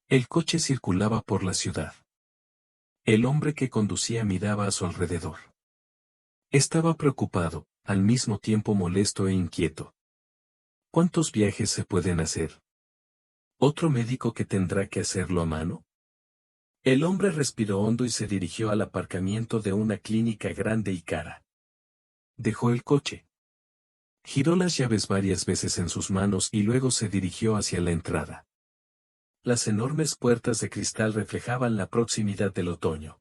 El coche circulaba por la ciudad. El hombre que conducía miraba a su alrededor. Estaba preocupado, al mismo tiempo molesto e inquieto. ¿Cuántos viajes se pueden hacer? ¿Otro médico que tendrá que hacerlo a mano? El hombre respiró hondo y se dirigió al aparcamiento de una clínica grande y cara. Dejó el coche. Giró las llaves varias veces en sus manos y luego se dirigió hacia la entrada. Las enormes puertas de cristal reflejaban la proximidad del otoño.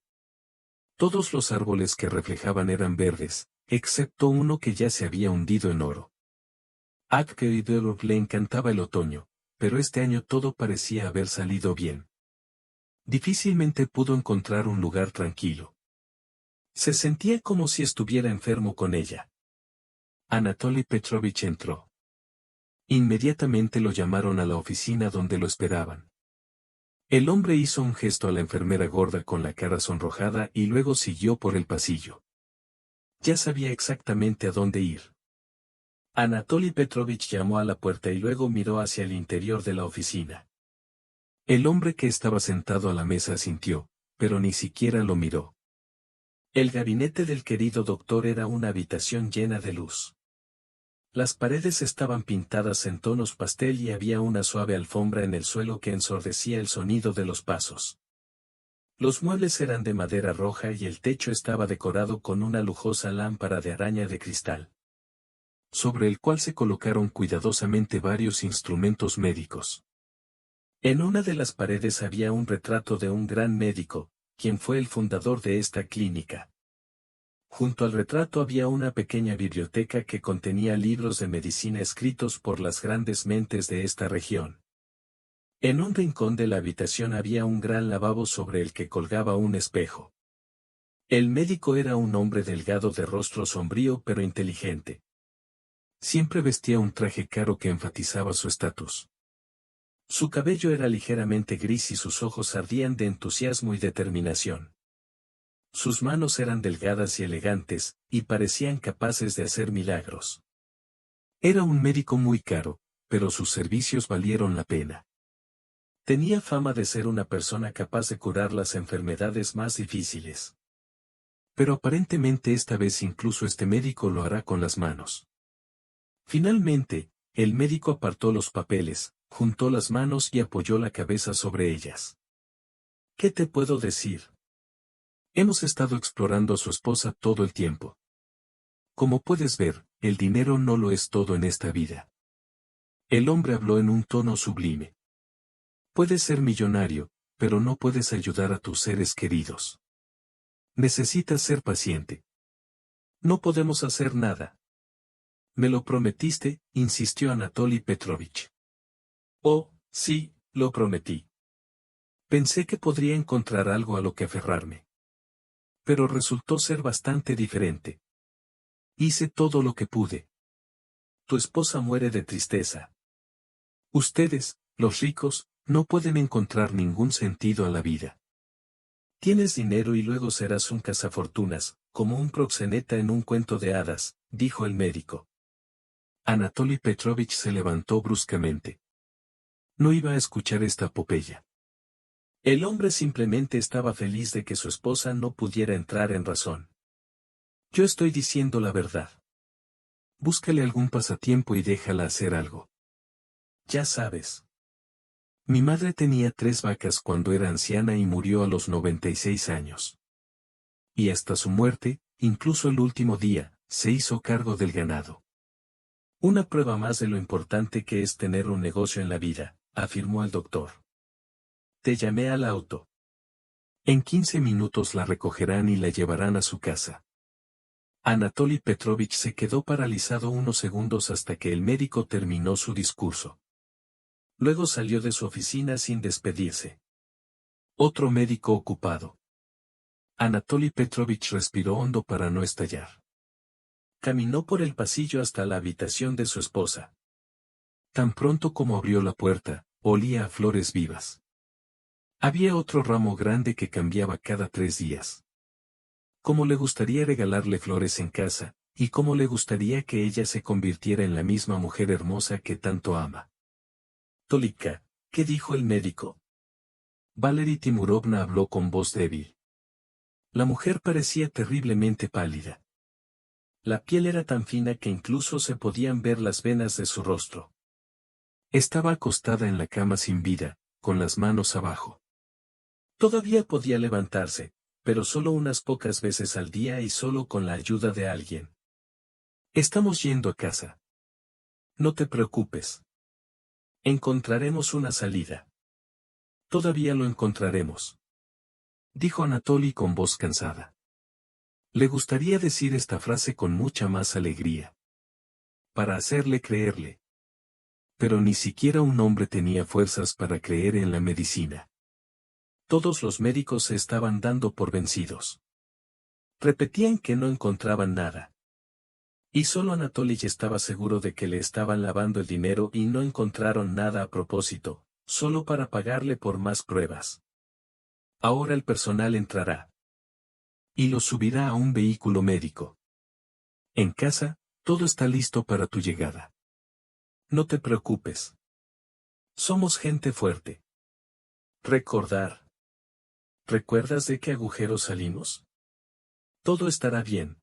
Todos los árboles que reflejaban eran verdes, excepto uno que ya se había hundido en oro. A Kedorov le encantaba el otoño, pero este año todo parecía haber salido bien. Difícilmente pudo encontrar un lugar tranquilo. Se sentía como si estuviera enfermo con ella. Anatoly Petrovich entró. Inmediatamente lo llamaron a la oficina donde lo esperaban. El hombre hizo un gesto a la enfermera gorda con la cara sonrojada y luego siguió por el pasillo. Ya sabía exactamente a dónde ir. Anatoly Petrovich llamó a la puerta y luego miró hacia el interior de la oficina. El hombre que estaba sentado a la mesa asintió, pero ni siquiera lo miró. El gabinete del querido doctor era una habitación llena de luz. Las paredes estaban pintadas en tonos pastel y había una suave alfombra en el suelo que ensordecía el sonido de los pasos. Los muebles eran de madera roja y el techo estaba decorado con una lujosa lámpara de araña de cristal, sobre el cual se colocaron cuidadosamente varios instrumentos médicos. En una de las paredes había un retrato de un gran médico, quien fue el fundador de esta clínica. Junto al retrato había una pequeña biblioteca que contenía libros de medicina escritos por las grandes mentes de esta región. En un rincón de la habitación había un gran lavabo sobre el que colgaba un espejo. El médico era un hombre delgado de rostro sombrío pero inteligente. Siempre vestía un traje caro que enfatizaba su estatus. Su cabello era ligeramente gris y sus ojos ardían de entusiasmo y determinación. Sus manos eran delgadas y elegantes, y parecían capaces de hacer milagros. Era un médico muy caro, pero sus servicios valieron la pena. Tenía fama de ser una persona capaz de curar las enfermedades más difíciles. Pero aparentemente esta vez incluso este médico lo hará con las manos. Finalmente, el médico apartó los papeles, juntó las manos y apoyó la cabeza sobre ellas. ¿Qué te puedo decir? Hemos estado explorando a su esposa todo el tiempo. Como puedes ver, el dinero no lo es todo en esta vida. El hombre habló en un tono sublime. Puedes ser millonario, pero no puedes ayudar a tus seres queridos. Necesitas ser paciente. No podemos hacer nada. Me lo prometiste, insistió Anatoly Petrovich. Oh, sí, lo prometí. Pensé que podría encontrar algo a lo que aferrarme. Pero resultó ser bastante diferente. Hice todo lo que pude. Tu esposa muere de tristeza. Ustedes, los ricos, no pueden encontrar ningún sentido a la vida. Tienes dinero y luego serás un cazafortunas, como un proxeneta en un cuento de hadas, dijo el médico. Anatoly Petrovich se levantó bruscamente. No iba a escuchar esta epopeya. El hombre simplemente estaba feliz de que su esposa no pudiera entrar en razón. Yo estoy diciendo la verdad. Búscale algún pasatiempo y déjala hacer algo. Ya sabes. Mi madre tenía 3 vacas cuando era anciana y murió a los 96 años. Y hasta su muerte, incluso el último día, se hizo cargo del ganado. Una prueba más de lo importante que es tener un negocio en la vida, afirmó el doctor. Te llamé al auto. En 15 minutos la recogerán y la llevarán a su casa. Anatoly Petrovich se quedó paralizado unos segundos hasta que el médico terminó su discurso. Luego salió de su oficina sin despedirse. Otro médico ocupado. Anatoly Petrovich respiró hondo para no estallar. Caminó por el pasillo hasta la habitación de su esposa. Tan pronto como abrió la puerta, olía a flores vivas. Había otro ramo grande que cambiaba cada 3 días. Cómo le gustaría regalarle flores en casa, y cómo le gustaría que ella se convirtiera en la misma mujer hermosa que tanto ama. Tolika, ¿qué dijo el médico? Valery Timurovna habló con voz débil. La mujer parecía terriblemente pálida. La piel era tan fina que incluso se podían ver las venas de su rostro. Estaba acostada en la cama sin vida, con las manos abajo. Todavía podía levantarse, pero solo unas pocas veces al día y solo con la ayuda de alguien. Estamos yendo a casa. No te preocupes. Encontraremos una salida. Todavía lo encontraremos. Dijo Anatoly con voz cansada. Le gustaría decir esta frase con mucha más alegría. Para hacerle creerle. Pero ni siquiera un hombre tenía fuerzas para creer en la medicina. Todos los médicos se estaban dando por vencidos. Repetían que no encontraban nada. Y solo Anatoly estaba seguro de que le estaban lavando el dinero y no encontraron nada a propósito, solo para pagarle por más pruebas. Ahora el personal entrará. Y lo subirá a un vehículo médico. En casa, todo está listo para tu llegada. No te preocupes. Somos gente fuerte. Recordar. ¿Recuerdas de qué agujero salimos? Todo estará bien.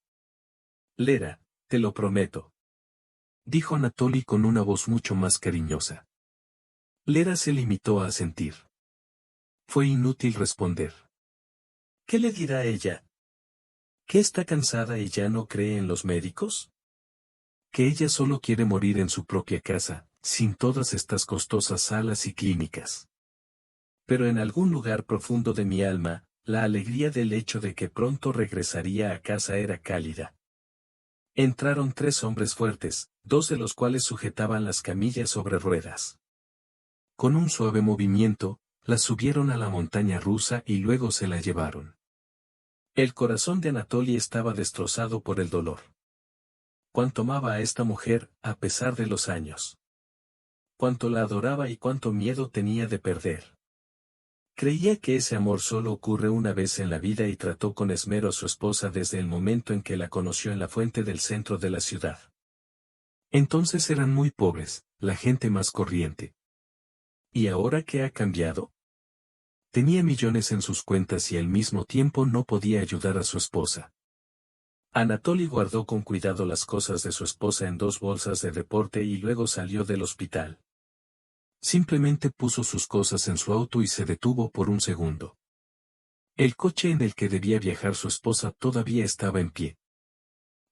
Lera, te lo prometo. Dijo Anatoly con una voz mucho más cariñosa. Lera se limitó a asentir. Fue inútil responder. ¿Qué le dirá ella? ¿Que está cansada y ya no cree en los médicos? Que ella solo quiere morir en su propia casa, sin todas estas costosas salas y clínicas. Pero en algún lugar profundo de mi alma, la alegría del hecho de que pronto regresaría a casa era cálida. Entraron 3 hombres fuertes, 2 de los cuales sujetaban las camillas sobre ruedas. Con un suave movimiento, la subieron a la montaña rusa y luego se la llevaron. El corazón de Anatoly estaba destrozado por el dolor. Cuánto amaba a esta mujer, a pesar de los años. Cuánto la adoraba y cuánto miedo tenía de perder. Creía que ese amor solo ocurre una vez en la vida y trató con esmero a su esposa desde el momento en que la conoció en la fuente del centro de la ciudad. Entonces eran muy pobres, la gente más corriente. ¿Y ahora qué ha cambiado? Tenía millones en sus cuentas y al mismo tiempo no podía ayudar a su esposa. Anatoly guardó con cuidado las cosas de su esposa en 2 bolsas de deporte y luego salió del hospital. Simplemente puso sus cosas en su auto y se detuvo por un segundo. El coche en el que debía viajar su esposa todavía estaba en pie.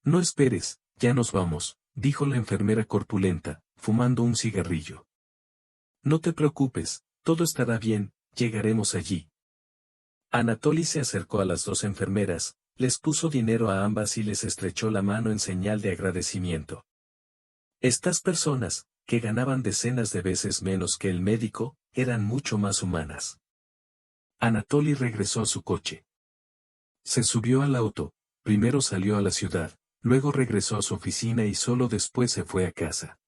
No esperes, ya nos vamos, dijo la enfermera corpulenta, fumando un cigarrillo. No te preocupes, todo estará bien, llegaremos allí. Anatoly se acercó a las 2 enfermeras, les puso dinero a ambas y les estrechó la mano en señal de agradecimiento. Estas personas, que ganaban decenas de veces menos que el médico, eran mucho más humanas. Anatoly regresó a su coche. Se subió al auto, primero salió a la ciudad, luego regresó a su oficina y solo después se fue a casa.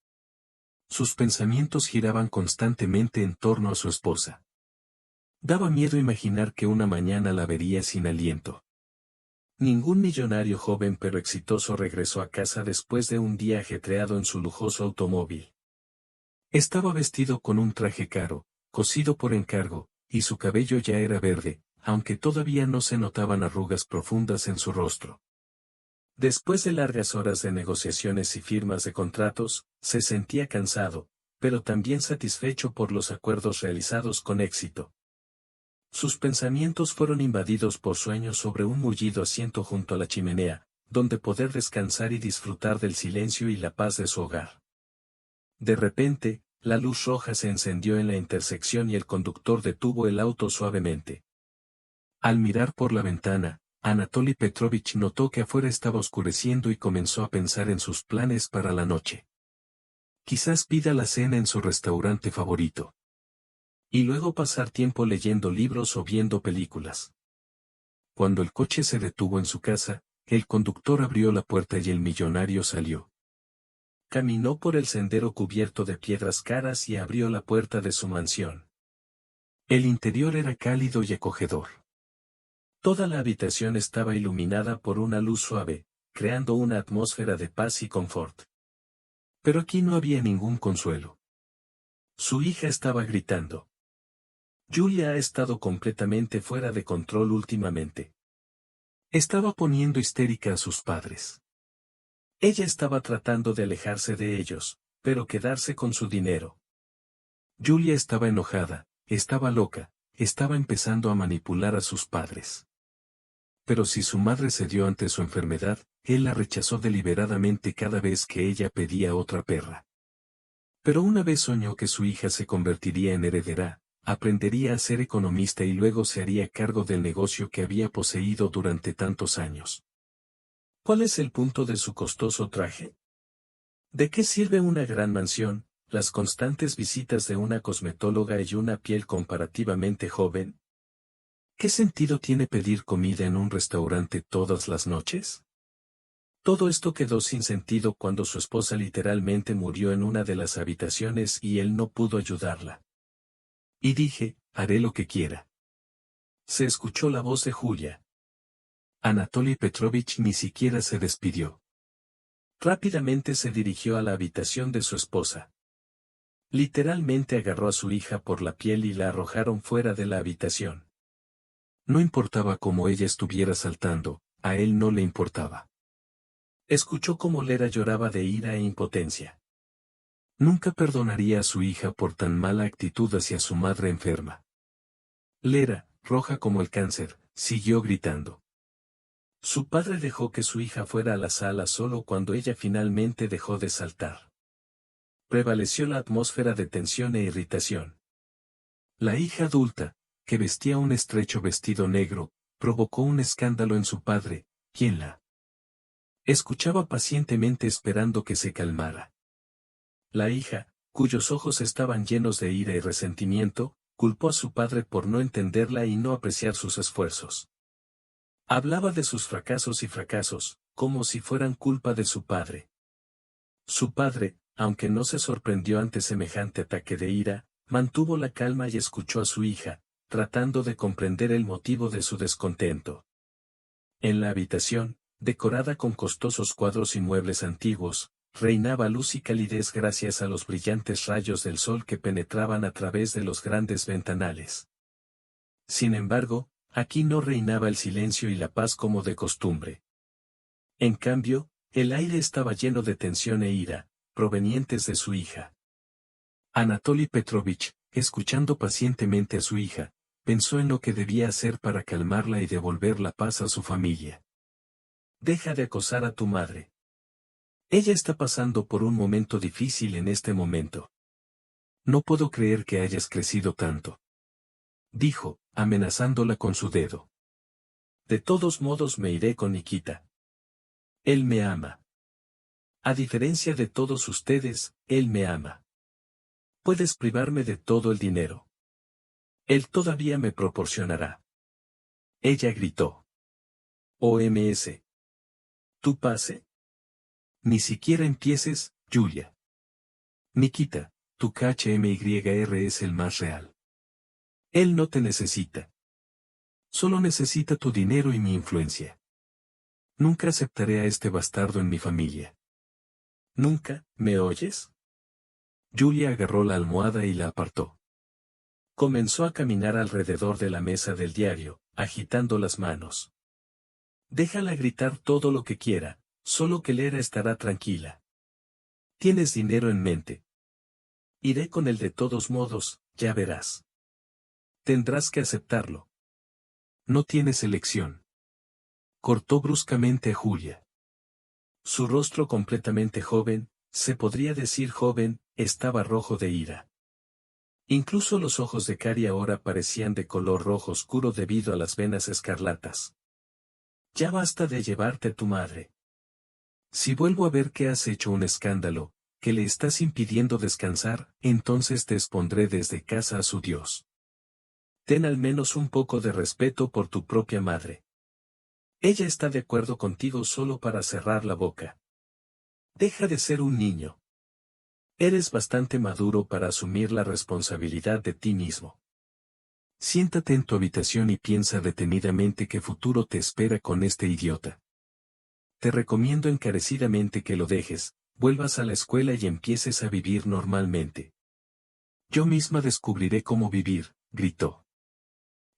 Sus pensamientos giraban constantemente en torno a su esposa. Daba miedo imaginar que una mañana la vería sin aliento. Ningún millonario joven pero exitoso regresó a casa después de un día ajetreado en su lujoso automóvil. Estaba vestido con un traje caro, cosido por encargo, y su cabello ya era verde, aunque todavía no se notaban arrugas profundas en su rostro. Después de largas horas de negociaciones y firmas de contratos, se sentía cansado, pero también satisfecho por los acuerdos realizados con éxito. Sus pensamientos fueron invadidos por sueños sobre un mullido asiento junto a la chimenea, donde poder descansar y disfrutar del silencio y la paz de su hogar. De repente, la luz roja se encendió en la intersección y el conductor detuvo el auto suavemente. Al mirar por la ventana, Anatoly Petrovich notó que afuera estaba oscureciendo y comenzó a pensar en sus planes para la noche. Quizás pida la cena en su restaurante favorito. Y luego pasar tiempo leyendo libros o viendo películas. Cuando el coche se detuvo en su casa, el conductor abrió la puerta y el millonario salió. Caminó por el sendero cubierto de piedras caras y abrió la puerta de su mansión. El interior era cálido y acogedor. Toda la habitación estaba iluminada por una luz suave, creando una atmósfera de paz y confort. Pero aquí no había ningún consuelo. Su hija estaba gritando. Julia ha estado completamente fuera de control últimamente. Estaba poniendo histérica a sus padres. Ella estaba tratando de alejarse de ellos, pero quedarse con su dinero. Julia estaba enojada, estaba loca, estaba empezando a manipular a sus padres. Pero si su madre cedió ante su enfermedad, él la rechazó deliberadamente cada vez que ella pedía otra perra. Pero una vez soñó que su hija se convertiría en heredera, aprendería a ser economista y luego se haría cargo del negocio que había poseído durante tantos años. ¿Cuál es el punto de su costoso traje? ¿De qué sirve una gran mansión, las constantes visitas de una cosmetóloga y una piel comparativamente joven? ¿Qué sentido tiene pedir comida en un restaurante todas las noches? Todo esto quedó sin sentido cuando su esposa literalmente murió en una de las habitaciones y él no pudo ayudarla. Y dije, haré lo que quiera. Se escuchó la voz de Julia. Anatoly Petrovich ni siquiera se despidió. Rápidamente se dirigió a la habitación de su esposa. Literalmente agarró a su hija por la piel y la arrojaron fuera de la habitación. No importaba cómo ella estuviera saltando, a él no le importaba. Escuchó cómo Lera lloraba de ira e impotencia. Nunca perdonaría a su hija por tan mala actitud hacia su madre enferma. Lera, roja como el cáncer, siguió gritando. Su padre dejó que su hija fuera a la sala solo cuando ella finalmente dejó de saltar. Prevaleció la atmósfera de tensión e irritación. La hija adulta, que vestía un estrecho vestido negro, provocó un escándalo en su padre, quien la escuchaba pacientemente esperando que se calmara. La hija, cuyos ojos estaban llenos de ira y resentimiento, culpó a su padre por no entenderla y no apreciar sus esfuerzos. Hablaba de sus fracasos, como si fueran culpa de su padre. Su padre, aunque no se sorprendió ante semejante ataque de ira, mantuvo la calma y escuchó a su hija, tratando de comprender el motivo de su descontento. En la habitación, decorada con costosos cuadros y muebles antiguos, reinaba luz y calidez gracias a los brillantes rayos del sol que penetraban a través de los grandes ventanales. Sin embargo, aquí no reinaba el silencio y la paz como de costumbre. En cambio, el aire estaba lleno de tensión e ira, provenientes de su hija. Anatoly Petrovich, escuchando pacientemente a su hija, pensó en lo que debía hacer para calmarla y devolver la paz a su familia. Deja de acosar a tu madre. Ella está pasando por un momento difícil en este momento. No puedo creer que hayas crecido tanto, dijo, amenazándola con su dedo. De todos modos me iré con Nikita. Él me ama. A diferencia de todos ustedes, él me ama. Puedes privarme de todo el dinero. Él todavía me proporcionará. Ella gritó. OMS. ¿Tú pase? Ni siquiera empieces, Julia. Nikita, tu KHMYR es el más real. Él no te necesita. Solo necesita tu dinero y mi influencia. Nunca aceptaré a este bastardo en mi familia. ¿Nunca, me oyes? Julia agarró la almohada y la apartó. Comenzó a caminar alrededor de la mesa del diario, agitando las manos. Déjala gritar todo lo que quiera, solo que Lera estará tranquila. Tienes dinero en mente. Iré con él de todos modos, ya verás. Tendrás que aceptarlo. No tienes elección. Cortó bruscamente a Julia. Su rostro completamente joven, se podría decir joven, estaba rojo de ira. Incluso los ojos de Cari ahora parecían de color rojo oscuro debido a las venas escarlatas. Ya basta de llevarte a tu madre. Si vuelvo a ver que has hecho un escándalo, que le estás impidiendo descansar, entonces te expondré desde casa a su Dios. Ten al menos un poco de respeto por tu propia madre. Ella está de acuerdo contigo solo para cerrar la boca. Deja de ser un niño. Eres bastante maduro para asumir la responsabilidad de ti mismo. Siéntate en tu habitación y piensa detenidamente qué futuro te espera con este idiota. Te recomiendo encarecidamente que lo dejes, vuelvas a la escuela y empieces a vivir normalmente. Yo misma descubriré cómo vivir, gritó.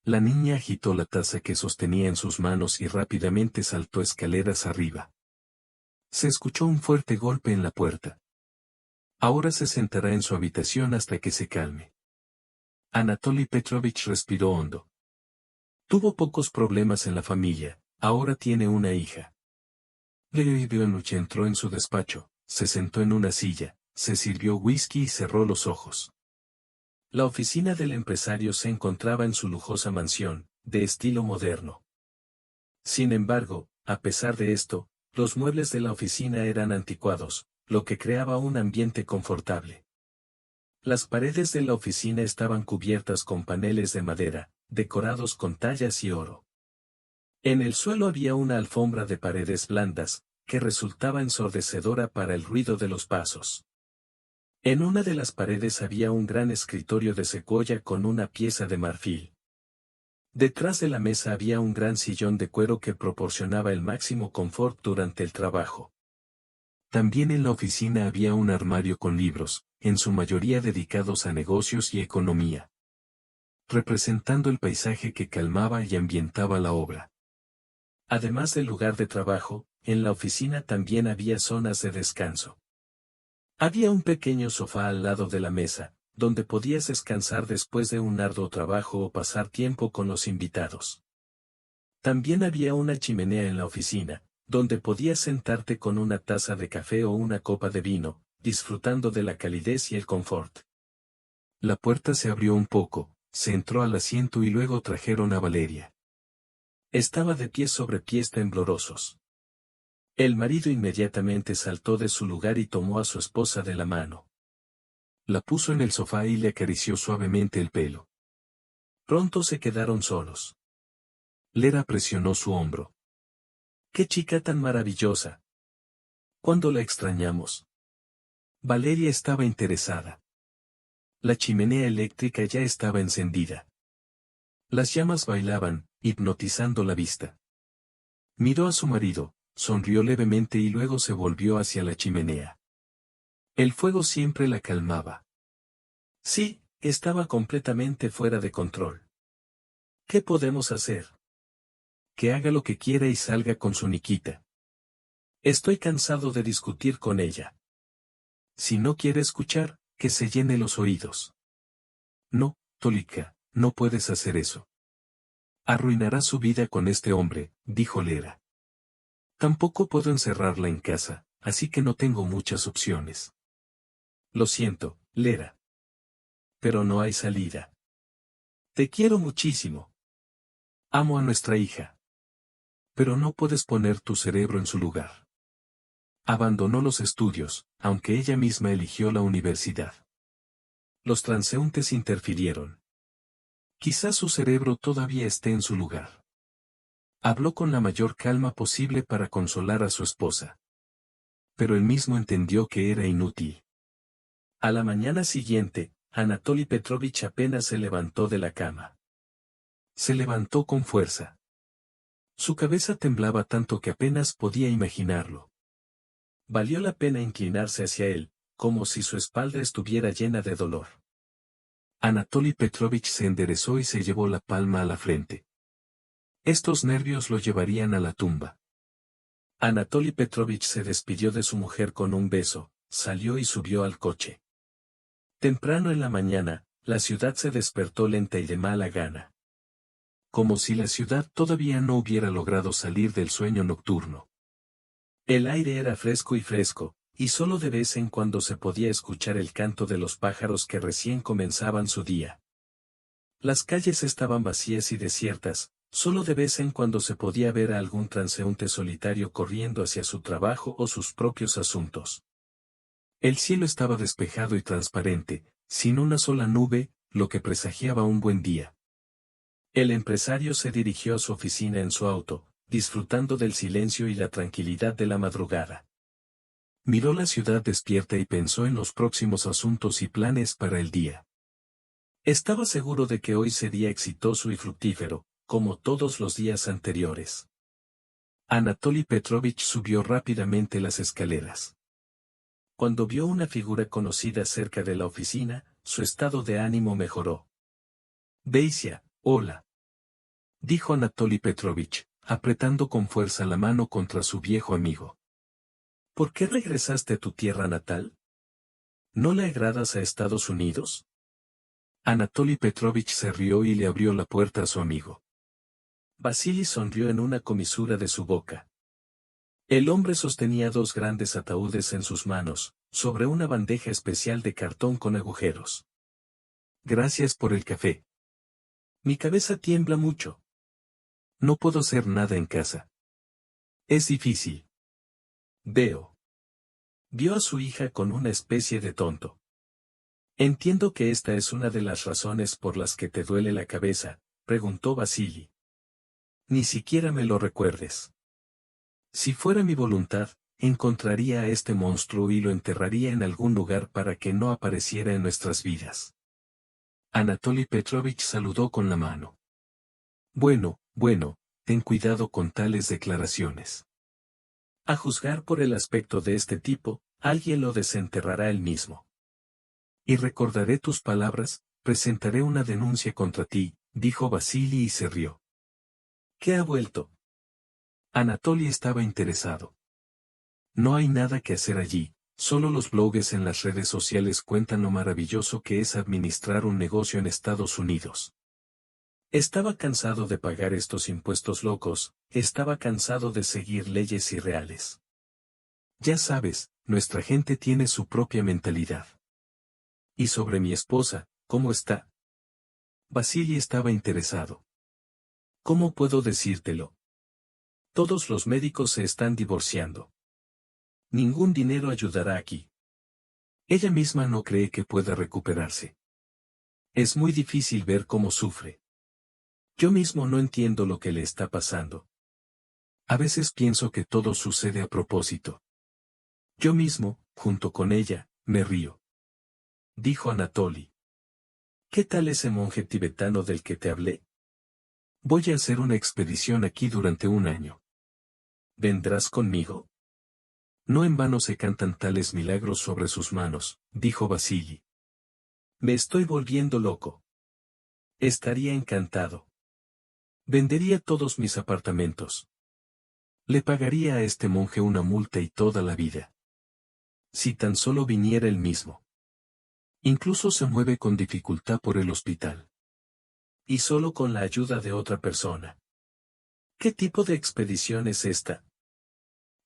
La niña agitó la taza que sostenía en sus manos y rápidamente saltó escaleras arriba. Se escuchó un fuerte golpe en la puerta. Ahora se sentará en su habitación hasta que se calme. Anatoly Petrovich respiró hondo. Tuvo pocos problemas en la familia, ahora tiene una hija. Leonid entró en su despacho, se sentó en una silla, se sirvió whisky y cerró los ojos. La oficina del empresario se encontraba en su lujosa mansión, de estilo moderno. Sin embargo, a pesar de esto, los muebles de la oficina eran anticuados, lo que creaba un ambiente confortable. Las paredes de la oficina estaban cubiertas con paneles de madera, decorados con tallas y oro. En el suelo había una alfombra de paredes blandas, que resultaba ensordecedora para el ruido de los pasos. En una de las paredes había un gran escritorio de secuoya con una pieza de marfil. Detrás de la mesa había un gran sillón de cuero que proporcionaba el máximo confort durante el trabajo. También en la oficina había un armario con libros, en su mayoría dedicados a negocios y economía, representando el paisaje que calmaba y ambientaba la obra. Además del lugar de trabajo, en la oficina también había zonas de descanso. Había un pequeño sofá al lado de la mesa, donde podías descansar después de un arduo trabajo o pasar tiempo con los invitados. También había una chimenea en la oficina, donde podías sentarte con una taza de café o una copa de vino, disfrutando de la calidez y el confort. La puerta se abrió un poco, se entró al asiento y luego trajeron a Valeria. Estaba de pies sobre pies temblorosos. El marido inmediatamente saltó de su lugar y tomó a su esposa de la mano. La puso en el sofá y le acarició suavemente el pelo. Pronto se quedaron solos. Lera presionó su hombro. ¡Qué chica tan maravillosa! ¿Cuándo la extrañamos? Valeria estaba interesada. La chimenea eléctrica ya estaba encendida. Las llamas bailaban, hipnotizando la vista. Miró a su marido, sonrió levemente y luego se volvió hacia la chimenea. El fuego siempre la calmaba. Sí, estaba completamente fuera de control. ¿Qué podemos hacer? Que haga lo que quiera y salga con su Nikita. Estoy cansado de discutir con ella. Si no quiere escuchar, que se llene los oídos. No, Tolika, no puedes hacer eso. Arruinará su vida con este hombre, dijo Lera. Tampoco puedo encerrarla en casa, así que no tengo muchas opciones. Lo siento, Lera. Pero no hay salida. Te quiero muchísimo. Amo a nuestra hija. Pero no puedes poner tu cerebro en su lugar. Abandonó los estudios, aunque ella misma eligió la universidad. Los transeúntes interfirieron. Quizás su cerebro todavía esté en su lugar. Habló con la mayor calma posible para consolar a su esposa. Pero él mismo entendió que era inútil. A la mañana siguiente, Anatoly Petrovich apenas se levantó de la cama. Se levantó con fuerza. Su cabeza temblaba tanto que apenas podía imaginarlo. Valió la pena inclinarse hacia él, como si su espalda estuviera llena de dolor. Anatoly Petrovich se enderezó y se llevó la palma a la frente. Estos nervios lo llevarían a la tumba. Anatoly Petrovich se despidió de su mujer con un beso, salió y subió al coche. Temprano en la mañana, la ciudad se despertó lenta y de mala gana. Como si la ciudad todavía no hubiera logrado salir del sueño nocturno. El aire era fresco, y solo de vez en cuando se podía escuchar el canto de los pájaros que recién comenzaban su día. Las calles estaban vacías y desiertas, solo de vez en cuando se podía ver a algún transeúnte solitario corriendo hacia su trabajo o sus propios asuntos. El cielo estaba despejado y transparente, sin una sola nube, lo que presagiaba un buen día. El empresario se dirigió a su oficina en su auto, disfrutando del silencio y la tranquilidad de la madrugada. Miró la ciudad despierta y pensó en los próximos asuntos y planes para el día. Estaba seguro de que hoy sería exitoso y fructífero, como todos los días anteriores. Anatoly Petrovich subió rápidamente las escaleras. Cuando vio una figura conocida cerca de la oficina, su estado de ánimo mejoró. Daisy, hola. dijo Anatoly Petrovich, apretando con fuerza la mano contra su viejo amigo. ¿Por qué regresaste a tu tierra natal? ¿No le agradas a Estados Unidos? Anatoly Petrovich se rió y le abrió la puerta a su amigo. Vasily sonrió en una comisura de su boca. El hombre sostenía dos grandes ataúdes en sus manos, sobre una bandeja especial de cartón con agujeros. Gracias por el café. Mi cabeza tiembla mucho. No puedo hacer nada en casa. Es difícil. Veo. Vio a su hija con una especie de tonto. Entiendo que esta es una de las razones por las que te duele la cabeza, preguntó Vasily. Ni siquiera me lo recuerdes. Si fuera mi voluntad, encontraría a este monstruo y lo enterraría en algún lugar para que no apareciera en nuestras vidas. Anatoly Petrovich saludó con la mano. Bueno, ten cuidado con tales declaraciones. A juzgar por el aspecto de este tipo, alguien lo desenterrará él mismo. Y recordaré tus palabras, presentaré una denuncia contra ti, dijo Vasily y se rió. ¿Qué ha vuelto? Anatoly estaba interesado. No hay nada que hacer allí, solo los blogs en las redes sociales cuentan lo maravilloso que es administrar un negocio en Estados Unidos. Estaba cansado de pagar estos impuestos locos, estaba cansado de seguir leyes irreales. Ya sabes, nuestra gente tiene su propia mentalidad. Y sobre mi esposa, ¿cómo está? Vasily estaba interesado. ¿Cómo puedo decírtelo? Todos los médicos se están divorciando. Ningún dinero ayudará aquí. Ella misma no cree que pueda recuperarse. Es muy difícil ver cómo sufre. Yo mismo no entiendo lo que le está pasando. A veces pienso que todo sucede a propósito. Yo mismo, junto con ella, me río. Dijo Anatoly. ¿Qué tal ese monje tibetano del que te hablé? Voy a hacer una expedición aquí durante un año. ¿Vendrás conmigo? No en vano se cantan tales milagros sobre sus manos, dijo Vasily. Me estoy volviendo loco. Estaría encantado. Vendería todos mis apartamentos. Le pagaría a este monje una multa y toda la vida. Si tan solo viniera él mismo. Incluso se mueve con dificultad por el hospital. Y solo con la ayuda de otra persona. ¿Qué tipo de expedición es esta?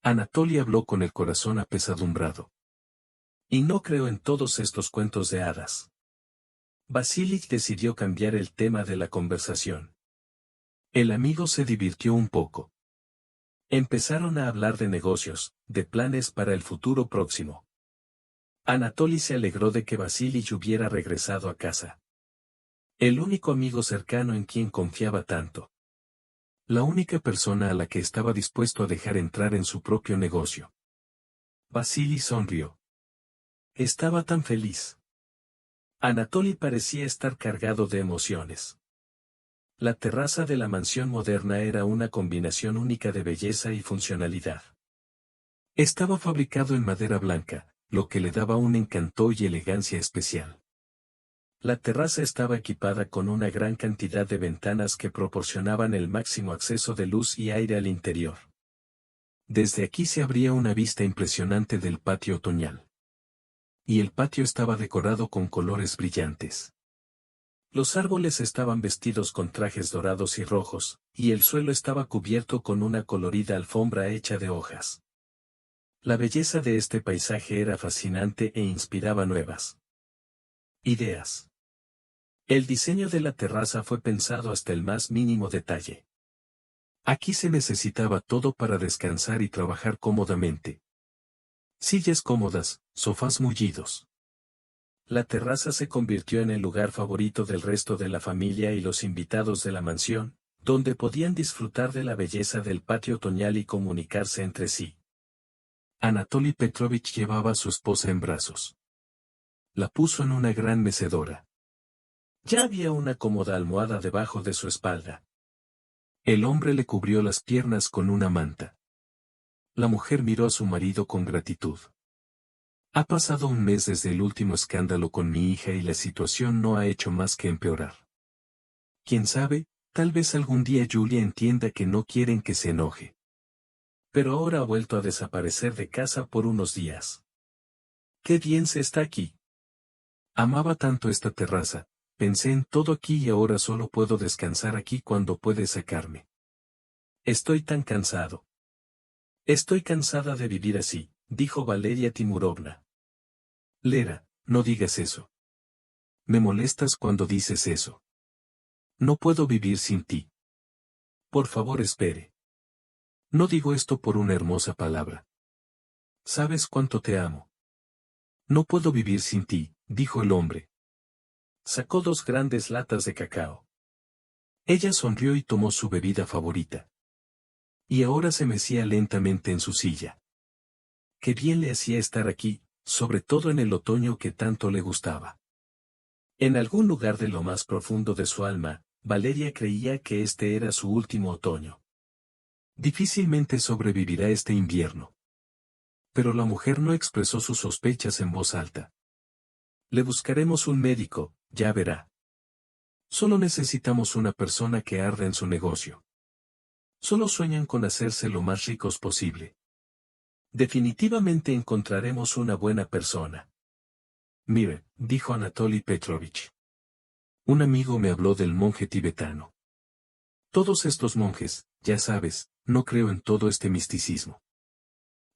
Anatoly habló con el corazón apesadumbrado. Y no creo en todos estos cuentos de hadas. Vasily decidió cambiar el tema de la conversación. El amigo se divirtió un poco. Empezaron a hablar de negocios, de planes para el futuro próximo. Anatoly se alegró de que Vasily hubiera regresado a casa. El único amigo cercano en quien confiaba tanto. La única persona a la que estaba dispuesto a dejar entrar en su propio negocio. Vasily sonrió. Estaba tan feliz. Anatoly parecía estar cargado de emociones. La terraza de la mansión moderna era una combinación única de belleza y funcionalidad. Estaba fabricado en madera blanca, lo que le daba un encanto y elegancia especial. La terraza estaba equipada con una gran cantidad de ventanas que proporcionaban el máximo acceso de luz y aire al interior. Desde aquí se abría una vista impresionante del patio otoñal. Y el patio estaba decorado con colores brillantes. Los árboles estaban vestidos con trajes dorados y rojos, y el suelo estaba cubierto con una colorida alfombra hecha de hojas. La belleza de este paisaje era fascinante e inspiraba nuevas ideas. El diseño de la terraza fue pensado hasta el más mínimo detalle. Aquí se necesitaba todo para descansar y trabajar cómodamente. Sillas cómodas, sofás mullidos. La terraza se convirtió en el lugar favorito del resto de la familia y los invitados de la mansión, donde podían disfrutar de la belleza del patio otoñal y comunicarse entre sí. Anatoly Petrovich llevaba a su esposa en brazos. La puso en una gran mecedora. Ya había una cómoda almohada debajo de su espalda. El hombre le cubrió las piernas con una manta. La mujer miró a su marido con gratitud. Ha pasado un mes desde el último escándalo con mi hija y la situación no ha hecho más que empeorar. Quién sabe, Tal vez algún día Julia entienda que no quieren que se enoje. Pero ahora ha vuelto a desaparecer de casa por unos días. ¡Qué bien se está aquí! Amaba tanto esta terraza, pensé en todo aquí y ahora solo puedo descansar aquí cuando puede sacarme. Estoy tan cansado. Estoy cansada de vivir así, dijo Valeria Timurovna. Lera, no digas eso. Me molestas cuando dices eso. No puedo vivir sin ti. Por favor, espere. No digo esto por una hermosa palabra. ¿Sabes cuánto te amo? No puedo vivir sin ti, dijo el hombre. Sacó 2 grandes latas de cacao. Ella sonrió y tomó su bebida favorita. Y ahora se mecía lentamente en su silla. Qué bien le hacía estar aquí, sobre todo en el otoño que tanto le gustaba. En algún lugar de lo más profundo de su alma, Valeria creía que este era su último otoño. Difícilmente sobrevivirá este invierno. Pero la mujer no expresó sus sospechas en voz alta. Le buscaremos un médico, ya verá. Solo necesitamos una persona que arda en su negocio. Solo sueñan con hacerse lo más ricos posible. Definitivamente encontraremos una buena persona. Mire, dijo Anatoly Petrovich. Un amigo me habló del monje tibetano. Todos estos monjes, ya sabes, no creo en todo este misticismo.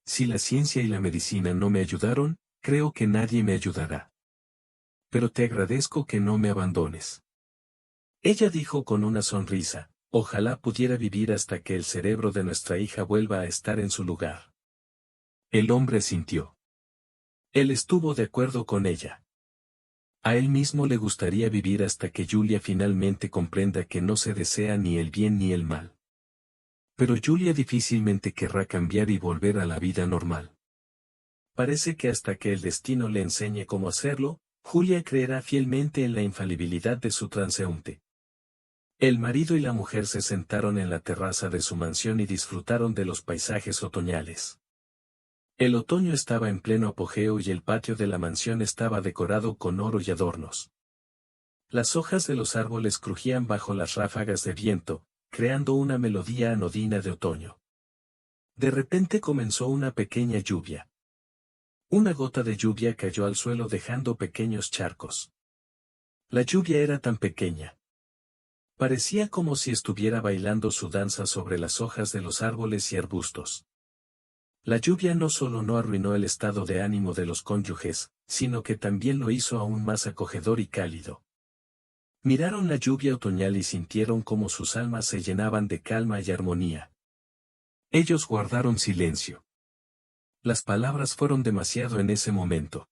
Si la ciencia y la medicina no me ayudaron, creo que nadie me ayudará. Pero te agradezco que no me abandones. Ella dijo con una sonrisa, ojalá pudiera vivir hasta que el cerebro de nuestra hija vuelva a estar en su lugar. El hombre sintió. Él estuvo de acuerdo con ella. A él mismo le gustaría vivir hasta que Julia finalmente comprenda que no se desea ni el bien ni el mal. Pero Julia difícilmente querrá cambiar y volver a la vida normal. Parece que hasta que el destino le enseñe cómo hacerlo, Julia creerá fielmente en la infalibilidad de su transeúnte. El marido y la mujer se sentaron en la terraza de su mansión y disfrutaron de los paisajes otoñales. El otoño estaba en pleno apogeo y el patio de la mansión estaba decorado con oro y adornos. Las hojas de los árboles crujían bajo las ráfagas de viento, creando una melodía anodina de otoño. De repente comenzó una pequeña lluvia. Una gota de lluvia cayó al suelo dejando pequeños charcos. La lluvia era tan pequeña. Parecía como si estuviera bailando su danza sobre las hojas de los árboles y arbustos. La lluvia no solo no arruinó el estado de ánimo de los cónyuges, sino que también lo hizo aún más acogedor y cálido. Miraron la lluvia otoñal y sintieron cómo sus almas se llenaban de calma y armonía. Ellos guardaron silencio. Las palabras fueron demasiado en ese momento.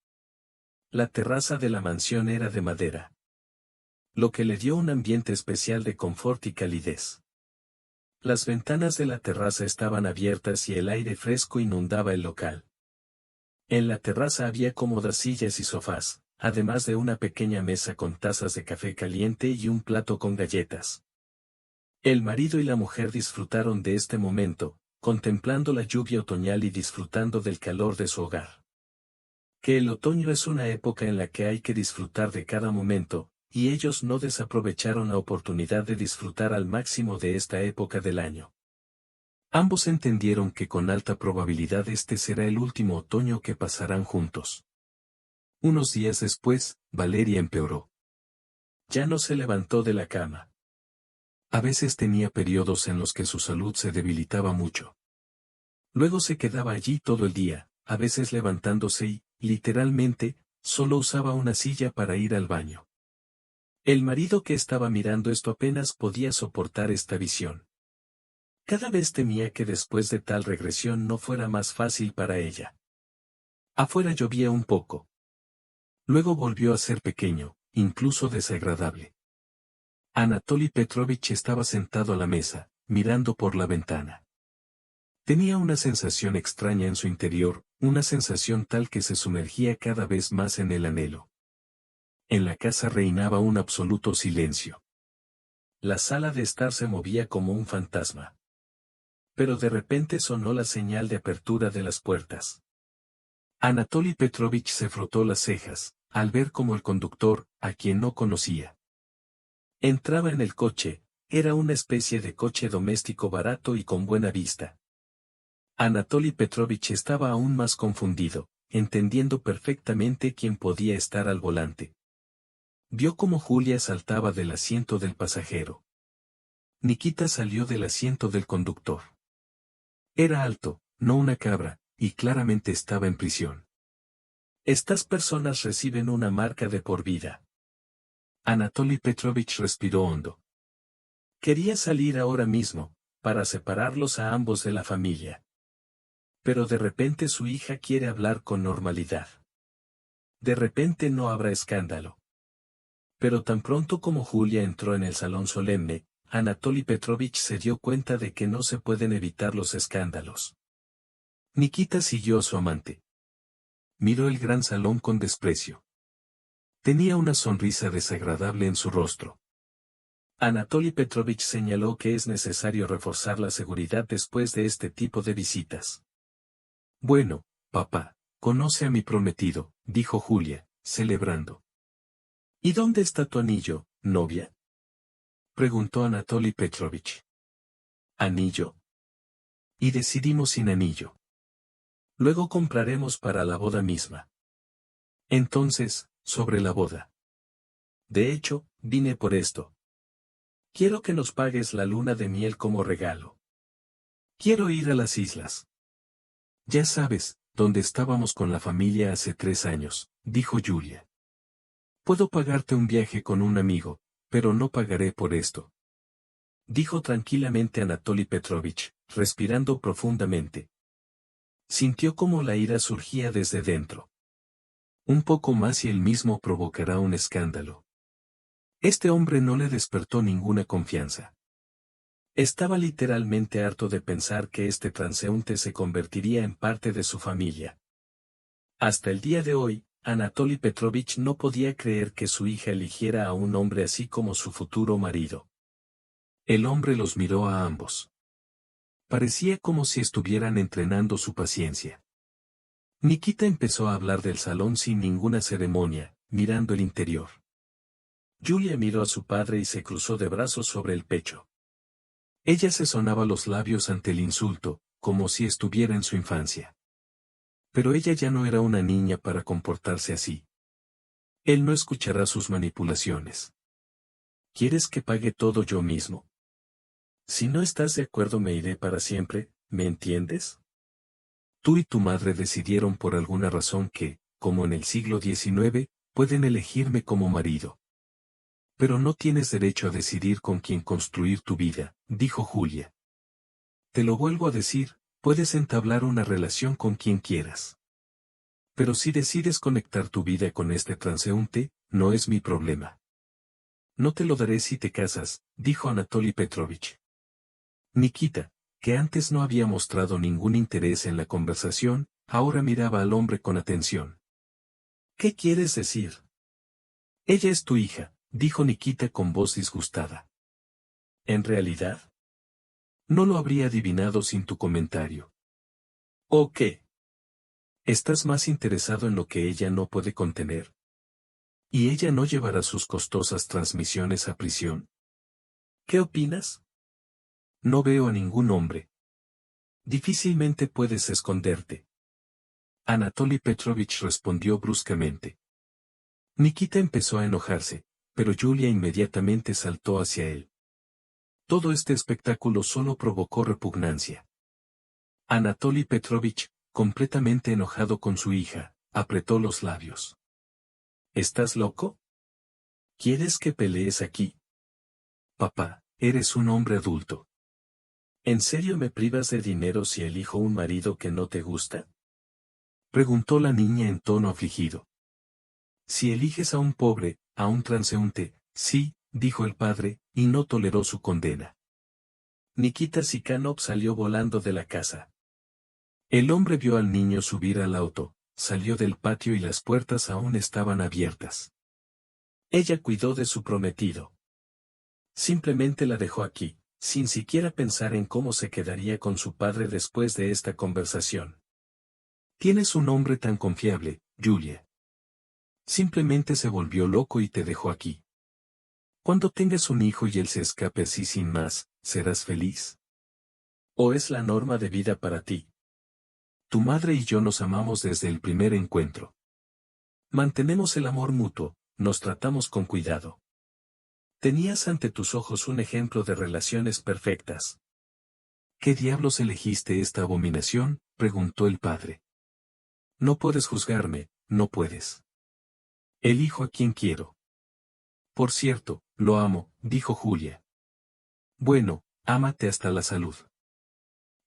La terraza de la mansión era de madera, lo que le dio un ambiente especial de confort y calidez. Las ventanas de la terraza estaban abiertas y el aire fresco inundaba el local. En la terraza había cómodas sillas y sofás, además de una pequeña mesa con tazas de café caliente y un plato con galletas. El marido y la mujer disfrutaron de este momento, contemplando la lluvia otoñal y disfrutando del calor de su hogar. Que el otoño es una época en la que hay que disfrutar de cada momento, y ellos no desaprovecharon la oportunidad de disfrutar al máximo de esta época del año. Ambos entendieron que con alta probabilidad este será el último otoño que pasarán juntos. Unos días después, Valeria empeoró. Ya no se levantó de la cama. A veces tenía periodos en los que su salud se debilitaba mucho. Luego se quedaba allí todo el día, a veces levantándose y, literalmente, solo usaba una silla para ir al baño. El marido que estaba mirando esto apenas podía soportar esta visión. Cada vez temía que después de tal regresión no fuera más fácil para ella. Afuera llovía un poco. Luego volvió a ser pequeño, incluso desagradable. Anatoly Petrovich estaba sentado a la mesa, mirando por la ventana. Tenía una sensación extraña en su interior, una sensación tal que se sumergía cada vez más en el anhelo. En la casa reinaba un absoluto silencio. La sala de estar se movía como un fantasma. Pero de repente sonó la señal de apertura de las puertas. Anatoly Petrovich se frotó las cejas, al ver cómo el conductor, a quien no conocía, entraba en el coche, Era una especie de coche doméstico barato y con buena vista. Anatoly Petrovich estaba aún más confundido, entendiendo perfectamente quién podía estar al volante. Vio cómo Julia saltaba del asiento del pasajero. Nikita salió del asiento del conductor. Era alto, no una cabra, y claramente estaba en prisión. Estas personas reciben una marca de por vida. Anatoly Petrovich respiró hondo. Quería salir ahora mismo, para separarlos a ambos de la familia. Pero de repente su hija quiere hablar con normalidad. De repente no habrá escándalo. Pero tan pronto como Julia entró en el salón solemne, Anatoly Petrovich se dio cuenta de que no se pueden evitar los escándalos. Nikita siguió a su amante. Miró el gran salón con desprecio. Tenía una sonrisa desagradable en su rostro. Anatoly Petrovich señaló que es necesario reforzar la seguridad después de este tipo de visitas. Bueno, papá, conoce a mi prometido, dijo Julia, celebrando. ¿Y dónde está tu anillo, novia? Preguntó Anatoly Petrovich. ¿Anillo? Y decidimos sin anillo. Luego compraremos para la boda misma. Entonces, sobre la boda. De hecho, vine por esto. Quiero que nos pagues la luna de miel como regalo. Quiero ir a las islas. Ya sabes, donde estábamos con la familia hace 3 años, dijo Julia. Puedo pagarte un viaje con un amigo, pero no pagaré por esto. Dijo tranquilamente Anatoly Petrovich, respirando profundamente. Sintió como la ira surgía desde dentro. Un poco más y él mismo provocará un escándalo. Este hombre no le despertó ninguna confianza. Estaba literalmente harto de pensar que este transeúnte se convertiría en parte de su familia. Hasta el día de hoy, Anatoly Petrovich no podía creer que su hija eligiera a un hombre así como su futuro marido. El hombre los miró a ambos. Parecía como si estuvieran entrenando su paciencia. Nikita empezó a hablar del salón sin ninguna ceremonia, mirando el interior. Julia miró a su padre y se cruzó de brazos sobre el pecho. Ella se sonaba los labios ante el insulto, como si estuviera en su infancia. Pero ella ya no era una niña para comportarse así. Él no escuchará sus manipulaciones. ¿Quieres que pague todo yo mismo? Si no estás de acuerdo me iré para siempre, ¿me entiendes? Tú y tu madre decidieron por alguna razón que, como en el siglo XIX, pueden elegirme como marido. Pero no tienes derecho a decidir con quién construir tu vida, dijo Julia. Te lo vuelvo a decir, puedes entablar una relación con quien quieras. Pero si decides conectar tu vida con este transeúnte, no es mi problema. No te lo daré si te casas, dijo Anatoly Petrovich. Nikita, que antes no había mostrado ningún interés en la conversación, ahora miraba al hombre con atención. ¿Qué quieres decir? Ella es tu hija, dijo Nikita con voz disgustada. ¿En realidad? No lo habría adivinado sin tu comentario. ¿O qué? ¿Estás más interesado en lo que ella no puede contener? ¿Y ella no llevará sus costosas transmisiones a prisión? ¿Qué opinas? No veo a ningún hombre. Difícilmente puedes esconderte. Anatoly Petrovich respondió bruscamente. Nikita empezó a enojarse, pero Julia inmediatamente saltó hacia él. Todo este espectáculo solo provocó repugnancia. Anatoly Petrovich, completamente enojado con su hija, apretó los labios. ¿Estás loco? ¿Quieres que pelees aquí? Papá, eres un hombre adulto. ¿En serio me privas de dinero si elijo un marido que no te gusta? Preguntó la niña en tono afligido. Si eliges a un pobre, a un transeúnte, sí, dijo el padre, y no toleró su condena. Nikita Sikhanov salió volando de la casa. El hombre vio al niño subir al auto, salió del patio y las puertas aún estaban abiertas. Ella cuidó de su prometido. Simplemente la dejó aquí, sin siquiera pensar en cómo se quedaría con su padre después de esta conversación. Tienes un hombre tan confiable, Julia. Simplemente se volvió loco y te dejó aquí. Cuando tengas un hijo y él se escape así sin más, ¿serás feliz? ¿O es la norma de vida para ti? Tu madre y yo nos amamos desde el primer encuentro. Mantenemos el amor mutuo, nos tratamos con cuidado. Tenías ante tus ojos un ejemplo de relaciones perfectas. ¿Qué diablos elegiste esta abominación?, preguntó el padre. No puedes juzgarme, no puedes. Elijo a quien quiero. Por cierto, lo amo, dijo Julia. Bueno, ámate hasta la salud.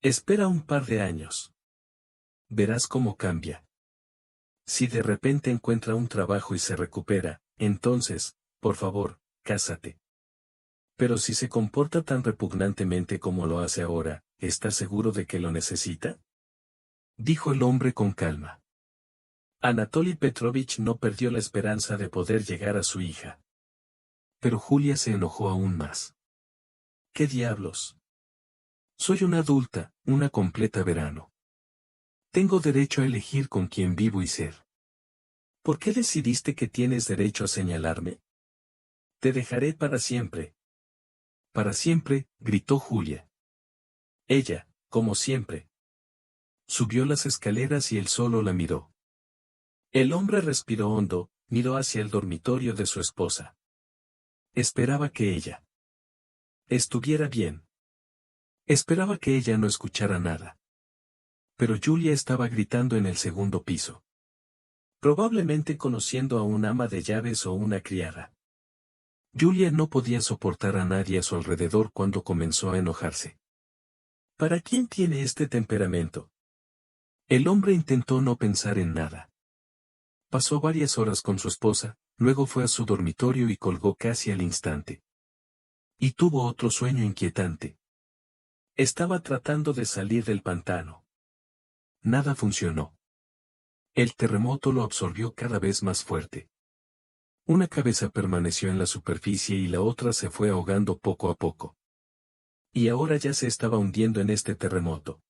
Espera un par de años. Verás cómo cambia. Si de repente encuentra un trabajo y se recupera, entonces, por favor, cásate. Pero si se comporta tan repugnantemente como lo hace ahora, ¿estás seguro de que lo necesita? Dijo el hombre con calma. Anatoly Petrovich no perdió la esperanza de poder llegar a su hija. Pero Julia se enojó aún más. ¿Qué diablos? Soy una adulta, una completa verano. Tengo derecho a elegir con quién vivo y ser. ¿Por qué decidiste que tienes derecho a señalarme? Te dejaré para siempre. Para siempre, gritó Julia. Ella, como siempre. Subió las escaleras y él solo la miró. El hombre respiró hondo, miró hacia el dormitorio de su esposa. Esperaba que ella estuviera bien. Esperaba que ella no escuchara nada. Pero Julia estaba gritando en el segundo piso. Probablemente conociendo a un ama de llaves o una criada. Julia no podía soportar a nadie a su alrededor cuando comenzó a enojarse. ¿Para quién tiene este temperamento? El hombre intentó no pensar en nada. Pasó varias horas con su esposa, luego fue a su dormitorio y colgó casi al instante. Y tuvo otro sueño inquietante. Estaba tratando de salir del pantano. Nada funcionó. El terremoto lo absorbió cada vez más fuerte. Una cabeza permaneció en la superficie y la otra se fue ahogando poco a poco. Y ahora ya se estaba hundiendo en este terremoto.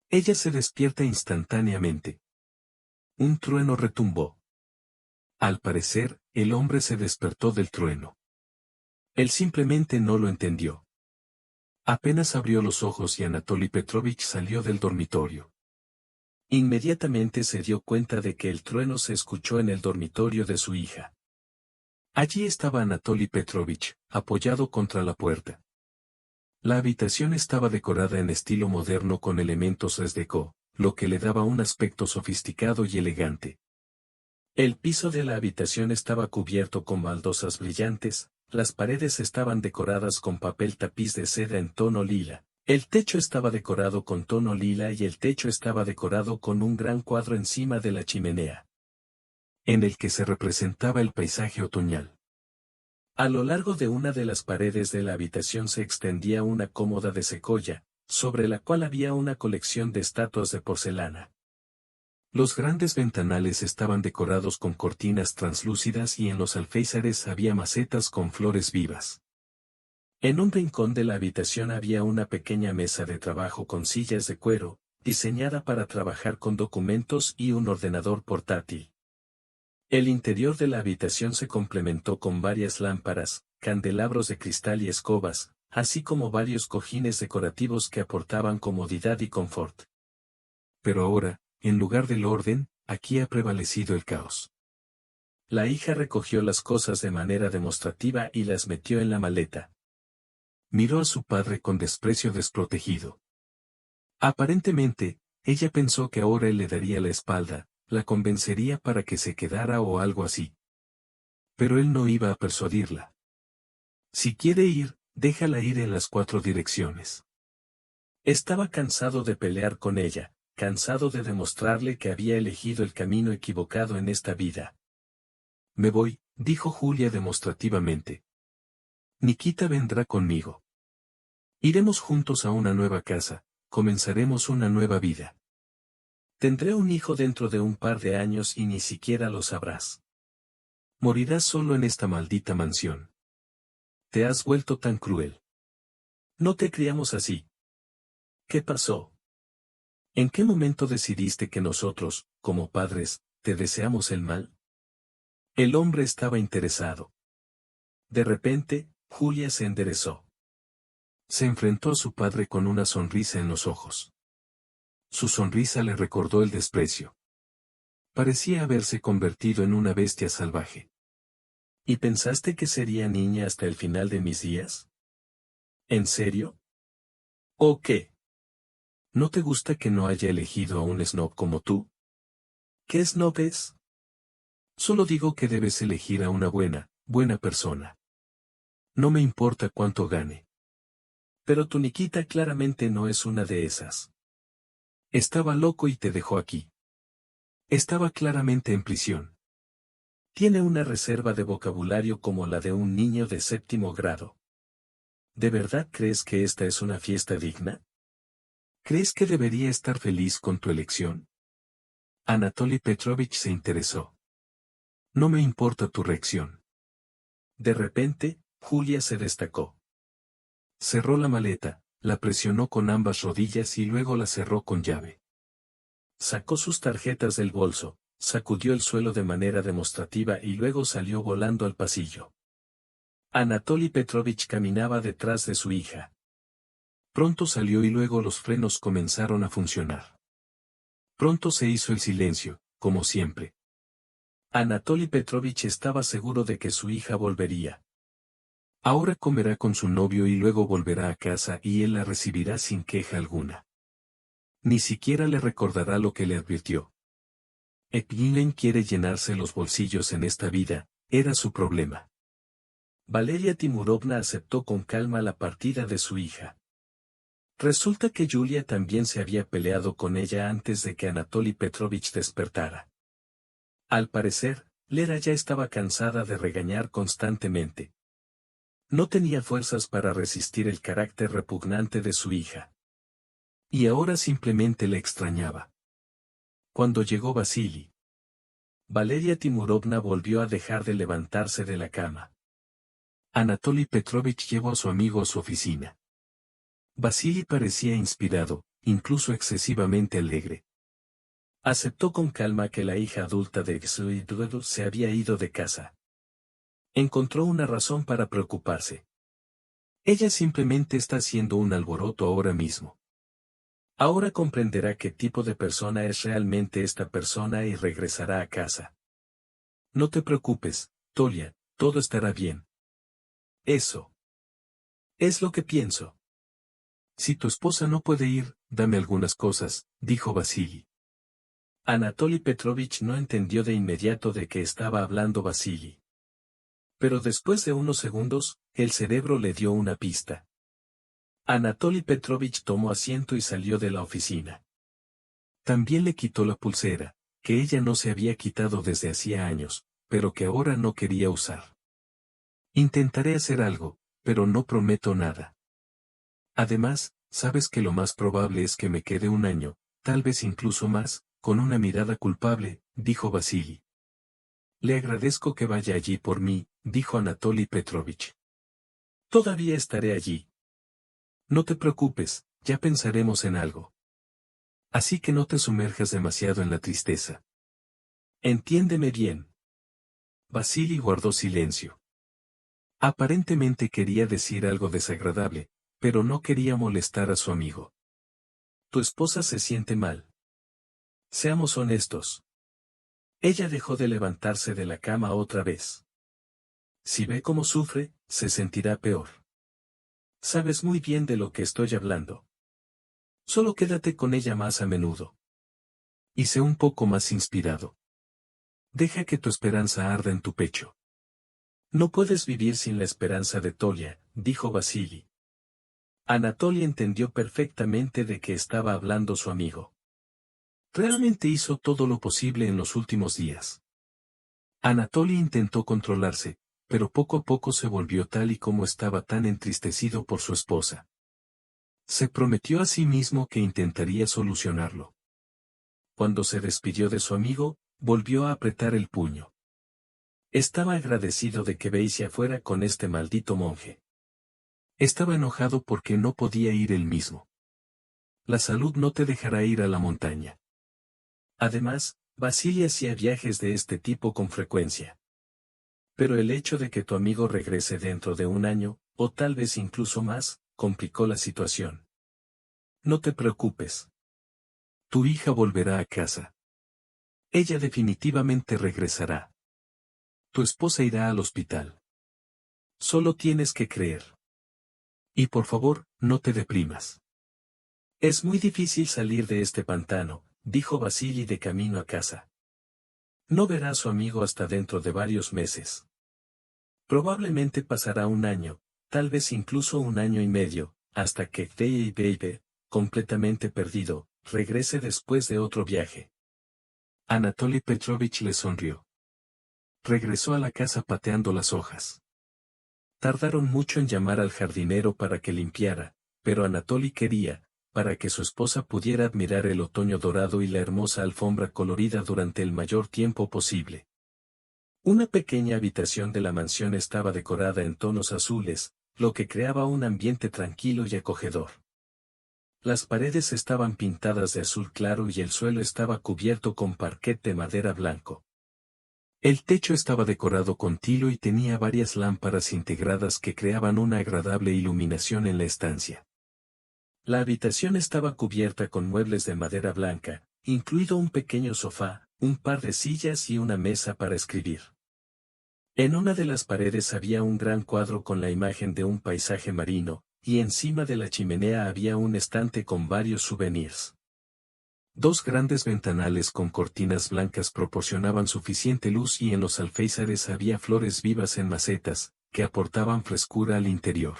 Ella se despierta instantáneamente. Un trueno retumbó. Al parecer, el hombre se despertó del trueno. Él simplemente no lo entendió. Apenas abrió los ojos y Anatoly Petrovich salió del dormitorio. Inmediatamente se dio cuenta de que el trueno se escuchó en el dormitorio de su hija. Allí estaba Anatoly Petrovich, apoyado contra la puerta. La habitación estaba decorada en estilo moderno con elementos Ars Deco, lo que le daba un aspecto sofisticado y elegante. El piso de la habitación estaba cubierto con baldosas brillantes, las paredes estaban decoradas con papel tapiz de seda en tono lila, el techo estaba decorado con tono lila y el techo estaba decorado con un gran cuadro encima de la chimenea, en el que se representaba el paisaje otoñal. A lo largo de una de las paredes de la habitación se extendía una cómoda de secoya, sobre la cual había una colección de estatuas de porcelana. Los grandes ventanales estaban decorados con cortinas translúcidas y en los alféizares había macetas con flores vivas. En un rincón de la habitación había una pequeña mesa de trabajo con sillas de cuero, diseñada para trabajar con documentos y un ordenador portátil. El interior de la habitación se complementó con varias lámparas, candelabros de cristal y escobas, así como varios cojines decorativos que aportaban comodidad y confort. Pero ahora, en lugar del orden, aquí ha prevalecido el caos. La hija recogió las cosas de manera demostrativa y las metió en la maleta. Miró a su padre con desprecio desprotegido. Aparentemente, ella pensó que ahora él le daría la espalda, la convencería para que se quedara o algo así. Pero él no iba a persuadirla. Si quiere ir, déjala ir en las 4 direcciones. Estaba cansado de pelear con ella, cansado de demostrarle que había elegido el camino equivocado en esta vida. Me voy, dijo Julia demostrativamente. Nikita vendrá conmigo. Iremos juntos a una nueva casa, comenzaremos una nueva vida. Tendré un hijo dentro de un par de años y ni siquiera lo sabrás. Morirás solo en esta maldita mansión. Te has vuelto tan cruel. No te criamos así. ¿Qué pasó? ¿En qué momento decidiste que nosotros, como padres, te deseamos el mal? El hombre estaba interesado. De repente, Julia se enderezó. Se enfrentó a su padre con una sonrisa en los ojos. Su sonrisa le recordó el desprecio. Parecía haberse convertido en una bestia salvaje. ¿Y pensaste que sería niña hasta el final de mis días? ¿En serio? ¿O qué? ¿No te gusta que no haya elegido a un snob como tú? ¿Qué snob es? Solo digo que debes elegir a una buena persona. No me importa cuánto gane. Pero tu Nikita claramente no es una de esas. Estaba loco y te dejó aquí. Estaba claramente en prisión. Tiene una reserva de vocabulario como la de un niño de 7º grado. ¿De verdad crees que esta es una fiesta digna? ¿Crees que debería estar feliz con tu elección? Anatoly Petrovich se interesó. No me importa tu reacción. De repente, Julia se destacó. Cerró la maleta, la presionó con ambas rodillas y luego la cerró con llave. Sacó sus tarjetas del bolso, sacudió el suelo de manera demostrativa y luego salió volando al pasillo. Anatoly Petrovich caminaba detrás de su hija. Pronto salió y luego los frenos comenzaron a funcionar. Pronto se hizo el silencio, como siempre. Anatoly Petrovich estaba seguro de que su hija volvería. Ahora comerá con su novio y luego volverá a casa y él la recibirá sin queja alguna. Ni siquiera le recordará lo que le advirtió. Epilin quiere llenarse los bolsillos en esta vida, era su problema. Valeria Timurovna aceptó con calma la partida de su hija. Resulta que Yulia también se había peleado con ella antes de que Anatoly Petrovich despertara. Al parecer, Lera ya estaba cansada de regañar constantemente. No tenía fuerzas para resistir el carácter repugnante de su hija. Y ahora simplemente le extrañaba. Cuando llegó Vasily, Valeria Timurovna volvió a dejar de levantarse de la cama. Anatoly Petrovich llevó a su amigo a su oficina. Vasily parecía inspirado, incluso excesivamente alegre. Aceptó con calma que la hija adulta de Xlidruedo se había ido de casa. Encontró una razón para preocuparse. Ella simplemente está haciendo un alboroto ahora mismo. Ahora comprenderá qué tipo de persona es realmente esta persona y regresará a casa. No te preocupes, Tolia, todo estará bien. Eso es lo que pienso. Si tu esposa no puede ir, dame algunas cosas, dijo Vasily. Anatoly Petrovich no entendió de inmediato de qué estaba hablando Vasily. Pero después de unos segundos, el cerebro le dio una pista. Anatoly Petrovich tomó asiento y salió de la oficina. También le quitó la pulsera, que ella no se había quitado desde hacía años, pero que ahora no quería usar. Intentaré hacer algo, pero no prometo nada. Además, sabes que lo más probable es que me quede un año, tal vez incluso más, con una mirada culpable, dijo Vasily. Le agradezco que vaya allí por mí, dijo Anatoly Petrovich. Todavía estaré allí. No te preocupes, ya pensaremos en algo. Así que no te sumerjas demasiado en la tristeza. Entiéndeme bien. Vasily guardó silencio. Aparentemente quería decir algo desagradable, pero no quería molestar a su amigo. Tu esposa se siente mal. Seamos honestos. Ella dejó de levantarse de la cama otra vez. Si ve cómo sufre, se sentirá peor. Sabes muy bien de lo que estoy hablando. Solo quédate con ella más a menudo. Y sé un poco más inspirado. Deja que tu esperanza arda en tu pecho. No puedes vivir sin la esperanza de Tolia, dijo Vasily. Anatoly entendió perfectamente de qué estaba hablando su amigo. Realmente hizo todo lo posible en los últimos días. Anatoly intentó controlarse, pero poco a poco se volvió tal y como estaba tan entristecido por su esposa. Se prometió a sí mismo que intentaría solucionarlo. Cuando se despidió de su amigo, volvió a apretar el puño. Estaba agradecido de que Beisia fuera con este maldito monje. Estaba enojado porque no podía ir él mismo. La salud no te dejará ir a la montaña. Además, Vasily hacía viajes de este tipo con frecuencia. Pero el hecho de que tu amigo regrese dentro de un año, o tal vez incluso más, complicó la situación. No te preocupes. Tu hija volverá a casa. Ella definitivamente regresará. Tu esposa irá al hospital. Solo tienes que creer. Y por favor, no te deprimas. Es muy difícil salir de este pantano, dijo Vasily de camino a casa. No verá a su amigo hasta dentro de varios meses. Probablemente pasará un año, tal vez incluso un año y medio, hasta que Baby, completamente perdido, regrese después de otro viaje. Anatoly Petrovich le sonrió. Regresó a la casa pateando las hojas. Tardaron mucho en llamar al jardinero para que limpiara, pero Anatoly quería, para que su esposa pudiera admirar el otoño dorado y la hermosa alfombra colorida durante el mayor tiempo posible. Una pequeña habitación de la mansión estaba decorada en tonos azules, lo que creaba un ambiente tranquilo y acogedor. Las paredes estaban pintadas de azul claro y el suelo estaba cubierto con parquet de madera blanco. El techo estaba decorado con tilo y tenía varias lámparas integradas que creaban una agradable iluminación en la estancia. La habitación estaba cubierta con muebles de madera blanca, incluido un pequeño sofá, un par de sillas y una mesa para escribir. En una de las paredes había un gran cuadro con la imagen de un paisaje marino, y encima de la chimenea había un estante con varios souvenirs. Dos grandes ventanales con cortinas blancas proporcionaban suficiente luz y en los alféizares había flores vivas en macetas, que aportaban frescura al interior.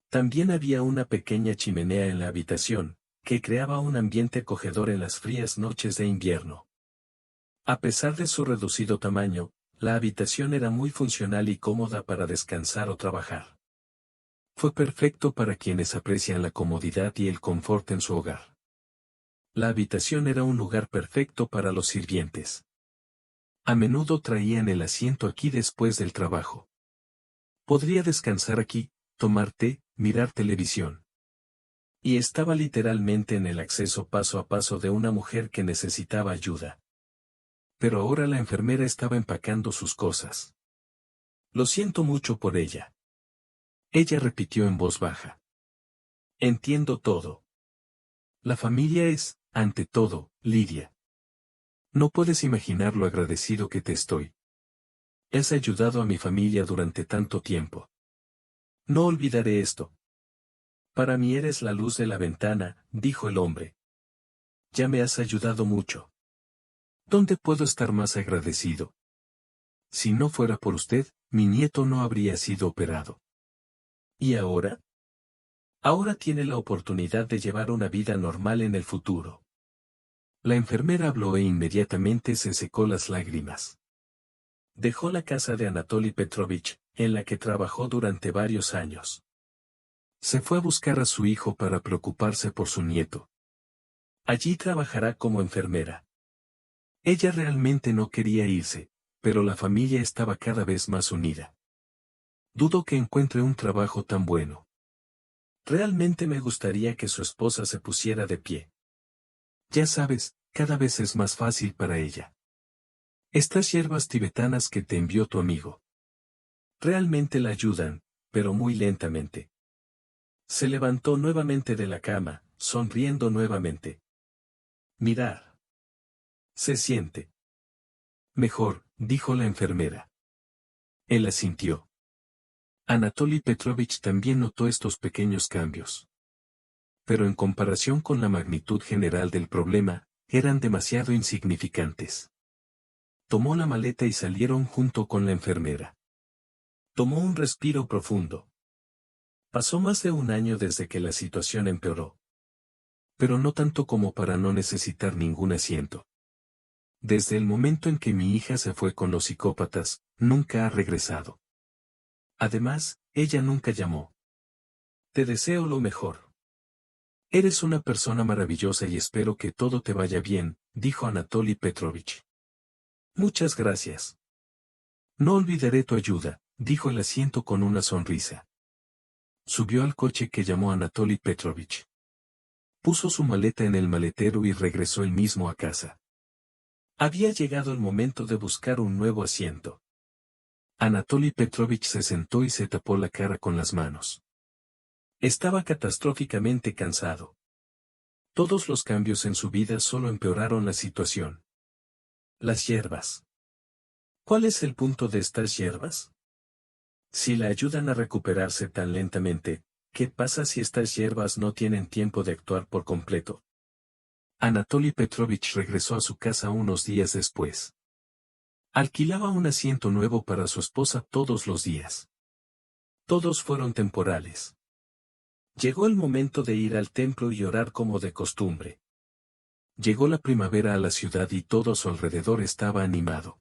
También había una pequeña chimenea en la habitación, que creaba un ambiente acogedor en las frías noches de invierno. A pesar de su reducido tamaño, la habitación era muy funcional y cómoda para descansar o trabajar. Fue perfecto para quienes aprecian la comodidad y el confort en su hogar. La habitación era un lugar perfecto para los sirvientes. A menudo traían el asiento aquí después del trabajo. Podría descansar aquí, tomar té, mirar televisión. Y estaba literalmente en el acceso paso a paso de una mujer que necesitaba ayuda. Pero ahora la enfermera estaba empacando sus cosas. Lo siento mucho por ella. Ella repitió en voz baja. Entiendo todo. La familia es, ante todo, Lidia. No puedes imaginar lo agradecido que te estoy. Has ayudado a mi familia durante tanto tiempo. No olvidaré esto. Para mí eres la luz de la ventana, dijo el hombre. Ya me has ayudado mucho. ¿Dónde puedo estar más agradecido? Si no fuera por usted, mi nieto no habría sido operado. ¿Y ahora? Ahora tiene la oportunidad de llevar una vida normal en el futuro. La enfermera habló e inmediatamente se secó las lágrimas. Dejó la casa de Anatoly Petrovich, en la que trabajó durante varios años. Se fue a buscar a su hijo para preocuparse por su nieto. Allí trabajará como enfermera. Ella realmente no quería irse, pero la familia estaba cada vez más unida. Dudo que encuentre un trabajo tan bueno. Realmente me gustaría que su esposa se pusiera de pie. Ya sabes, cada vez es más fácil para ella. Estas hierbas tibetanas que te envió tu amigo. Realmente la ayudan, pero muy lentamente. Se levantó nuevamente de la cama, sonriendo nuevamente. Mirar. Se siente. Mejor, dijo la enfermera. Él asintió. Anatoly Petrovich también notó estos pequeños cambios. Pero en comparación con la magnitud general del problema, eran demasiado insignificantes. Tomó la maleta y salieron junto con la enfermera. Tomó un respiro profundo. Pasó más de un año desde que la situación empeoró. Pero no tanto como para no necesitar ningún asiento. Desde el momento en que mi hija se fue con los psicópatas, nunca ha regresado. Además, ella nunca llamó. Te deseo lo mejor. Eres una persona maravillosa y espero que todo te vaya bien, dijo Anatoly Petrovich. Muchas gracias. No olvidaré tu ayuda, dijo el asiento con una sonrisa. Subió al coche que llamó Anatoly Petrovich. Puso su maleta en el maletero y regresó él mismo a casa. Había llegado el momento de buscar un nuevo asiento. Anatoly Petrovich se sentó y se tapó la cara con las manos. Estaba catastróficamente cansado. Todos los cambios en su vida solo empeoraron la situación. Las hierbas. ¿Cuál es el punto de estas hierbas? Si la ayudan a recuperarse tan lentamente, ¿qué pasa si estas hierbas no tienen tiempo de actuar por completo? Anatoly Petrovich regresó a su casa unos días después. Alquilaba un asiento nuevo para su esposa todos los días. Todos fueron temporales. Llegó el momento de ir al templo y orar como de costumbre. Llegó la primavera a la ciudad y todo a su alrededor estaba animado.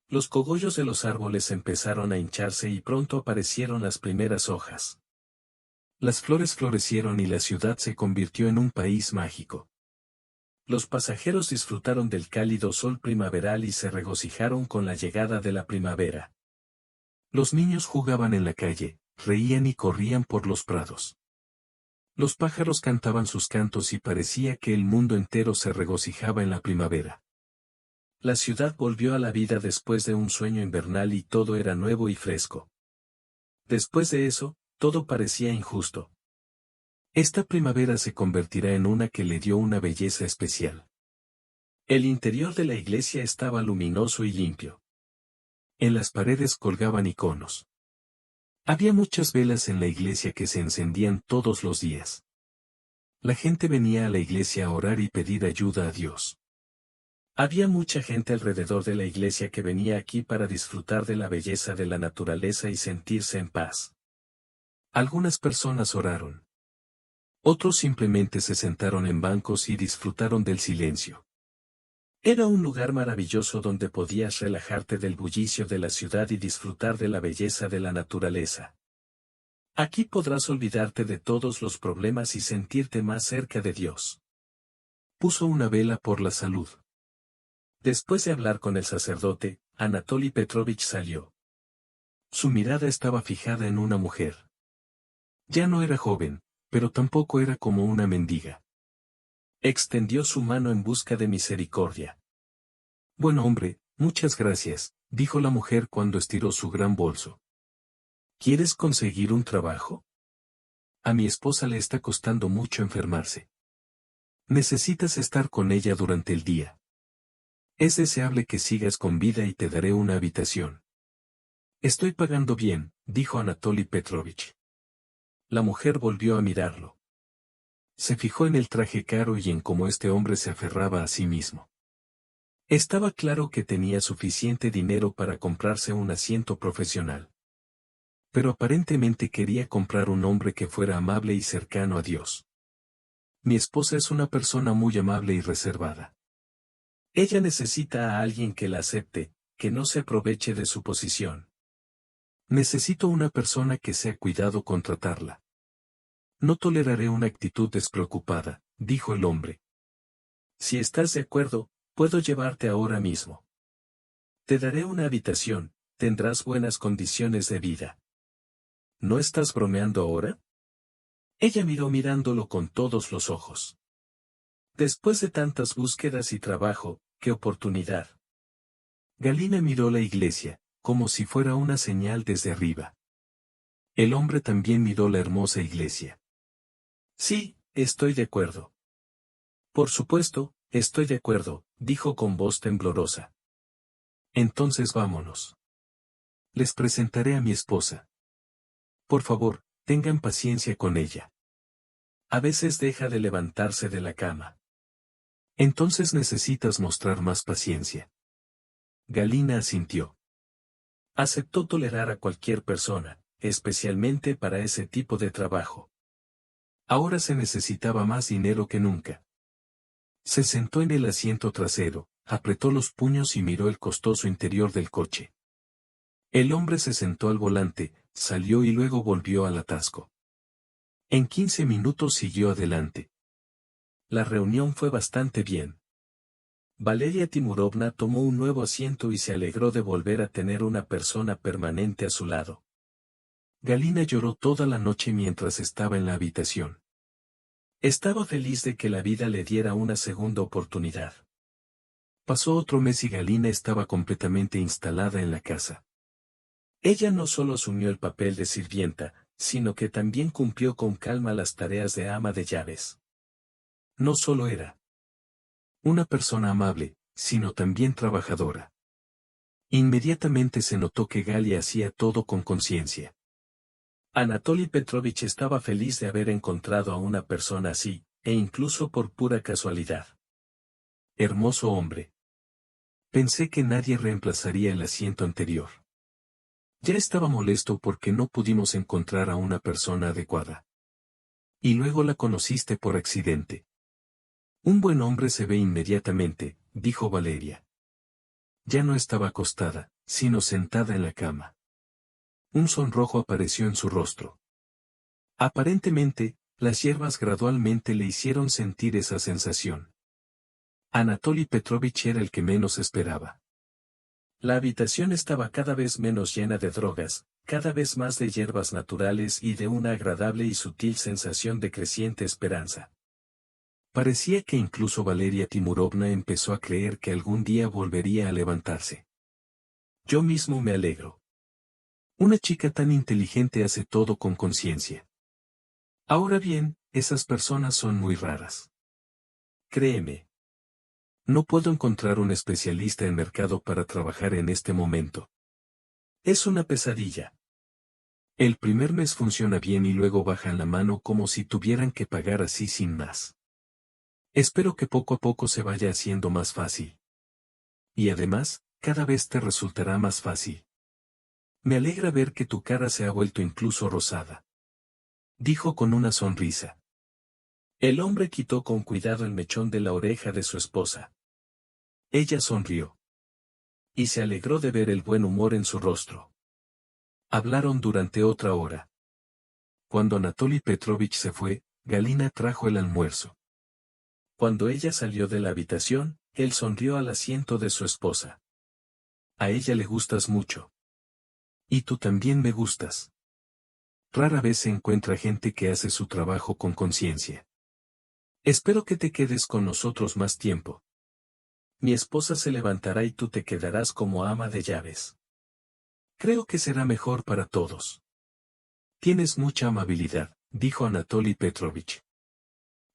Los cogollos de los árboles empezaron a hincharse y pronto aparecieron las primeras hojas. Las flores florecieron y la ciudad se convirtió en un país mágico. Los pasajeros disfrutaron del cálido sol primaveral y se regocijaron con la llegada de la primavera. Los niños jugaban en la calle, reían y corrían por los prados. Los pájaros cantaban sus cantos y parecía que el mundo entero se regocijaba en la primavera. La ciudad volvió a la vida después de un sueño invernal y todo era nuevo y fresco. Después de eso, todo parecía injusto. Esta primavera se convertirá en una que le dio una belleza especial. El interior de la iglesia estaba luminoso y limpio. En las paredes colgaban iconos. Había muchas velas en la iglesia que se encendían todos los días. La gente venía a la iglesia a orar y pedir ayuda a Dios. Había mucha gente alrededor de la iglesia que venía aquí para disfrutar de la belleza de la naturaleza y sentirse en paz. Algunas personas oraron. Otros simplemente se sentaron en bancos y disfrutaron del silencio. Era un lugar maravilloso donde podías relajarte del bullicio de la ciudad y disfrutar de la belleza de la naturaleza. Aquí podrás olvidarte de todos los problemas y sentirte más cerca de Dios. Puso una vela por la salud. Después de hablar con el sacerdote, Anatoly Petrovich salió. Su mirada estaba fijada en una mujer. Ya no era joven, pero tampoco era como una mendiga. Extendió su mano en busca de misericordia. Buen hombre, muchas gracias, dijo la mujer cuando estiró su gran bolso. ¿Quieres conseguir un trabajo? A mi esposa le está costando mucho enfermarse. Necesitas estar con ella durante el día. Es deseable que sigas con vida y te daré una habitación. Estoy pagando bien, dijo Anatoly Petrovich. La mujer volvió a mirarlo. Se fijó en el traje caro y en cómo este hombre se aferraba a sí mismo. Estaba claro que tenía suficiente dinero para comprarse un asiento profesional. Pero aparentemente quería comprar un hombre que fuera amable y cercano a Dios. Mi esposa es una persona muy amable y reservada. Ella necesita a alguien que la acepte, que no se aproveche de su posición. Necesito una persona que sea cuidado con tratarla. No toleraré una actitud despreocupada, dijo el hombre. Si estás de acuerdo, puedo llevarte ahora mismo. Te daré una habitación, tendrás buenas condiciones de vida. ¿No estás bromeando ahora? Ella miró mirándolo con todos los ojos. Después de tantas búsquedas y trabajo, ¡qué oportunidad! Galina miró la iglesia, como si fuera una señal desde arriba. El hombre también miró la hermosa iglesia. Sí, estoy de acuerdo. Por supuesto, estoy de acuerdo, dijo con voz temblorosa. Entonces vámonos. Les presentaré a mi esposa. Por favor, tengan paciencia con ella. A veces deja de levantarse de la cama. Entonces necesitas mostrar más paciencia. Galina asintió. Aceptó tolerar a cualquier persona, especialmente para ese tipo de trabajo. Ahora se necesitaba más dinero que nunca. Se sentó en el asiento trasero, apretó los puños y miró el costoso interior del coche. El hombre se sentó al volante, salió y luego volvió al atasco. En 15 minutos siguió adelante. La reunión fue bastante bien. Valeria Timurovna tomó un nuevo asiento y se alegró de volver a tener una persona permanente a su lado. Galina lloró toda la noche mientras estaba en la habitación. Estaba feliz de que la vida le diera una segunda oportunidad. Pasó otro mes y Galina estaba completamente instalada en la casa. Ella no solo asumió el papel de sirvienta, sino que también cumplió con calma las tareas de ama de llaves. No solo era una persona amable, sino también trabajadora. Inmediatamente se notó que Galia hacía todo con conciencia. Anatoly Petrovich estaba feliz de haber encontrado a una persona así, e incluso por pura casualidad. Hermoso hombre. Pensé que nadie reemplazaría el asiento anterior. Ya estaba molesto porque no pudimos encontrar a una persona adecuada. Y luego la conociste por accidente. Un buen hombre se ve inmediatamente, dijo Valeria. Ya no estaba acostada, sino sentada en la cama. Un sonrojo apareció en su rostro. Aparentemente, las hierbas gradualmente le hicieron sentir esa sensación. Anatoly Petrovich era el que menos esperaba. La habitación estaba cada vez menos llena de drogas, cada vez más de hierbas naturales y de una agradable y sutil sensación de creciente esperanza. Parecía que incluso Valeria Timurovna empezó a creer que algún día volvería a levantarse. Yo mismo me alegro. Una chica tan inteligente hace todo con conciencia. Ahora bien, esas personas son muy raras. Créeme. No puedo encontrar un especialista en mercado para trabajar en este momento. Es una pesadilla. El primer mes funciona bien y luego bajan la mano como si tuvieran que pagar así sin más. Espero que poco a poco se vaya haciendo más fácil. Y además, cada vez te resultará más fácil. Me alegra ver que tu cara se ha vuelto incluso rosada. Dijo con una sonrisa. El hombre quitó con cuidado el mechón de la oreja de su esposa. Ella sonrió. Y se alegró de ver el buen humor en su rostro. Hablaron durante otra hora. Cuando Anatoly Petrovich se fue, Galina trajo el almuerzo. Cuando ella salió de la habitación, él sonrió al asiento de su esposa. A ella le gustas mucho. Y tú también me gustas. Rara vez se encuentra gente que hace su trabajo con conciencia. Espero que te quedes con nosotros más tiempo. Mi esposa se levantará y tú te quedarás como ama de llaves. Creo que será mejor para todos. Tienes mucha amabilidad, dijo Anatoly Petrovich.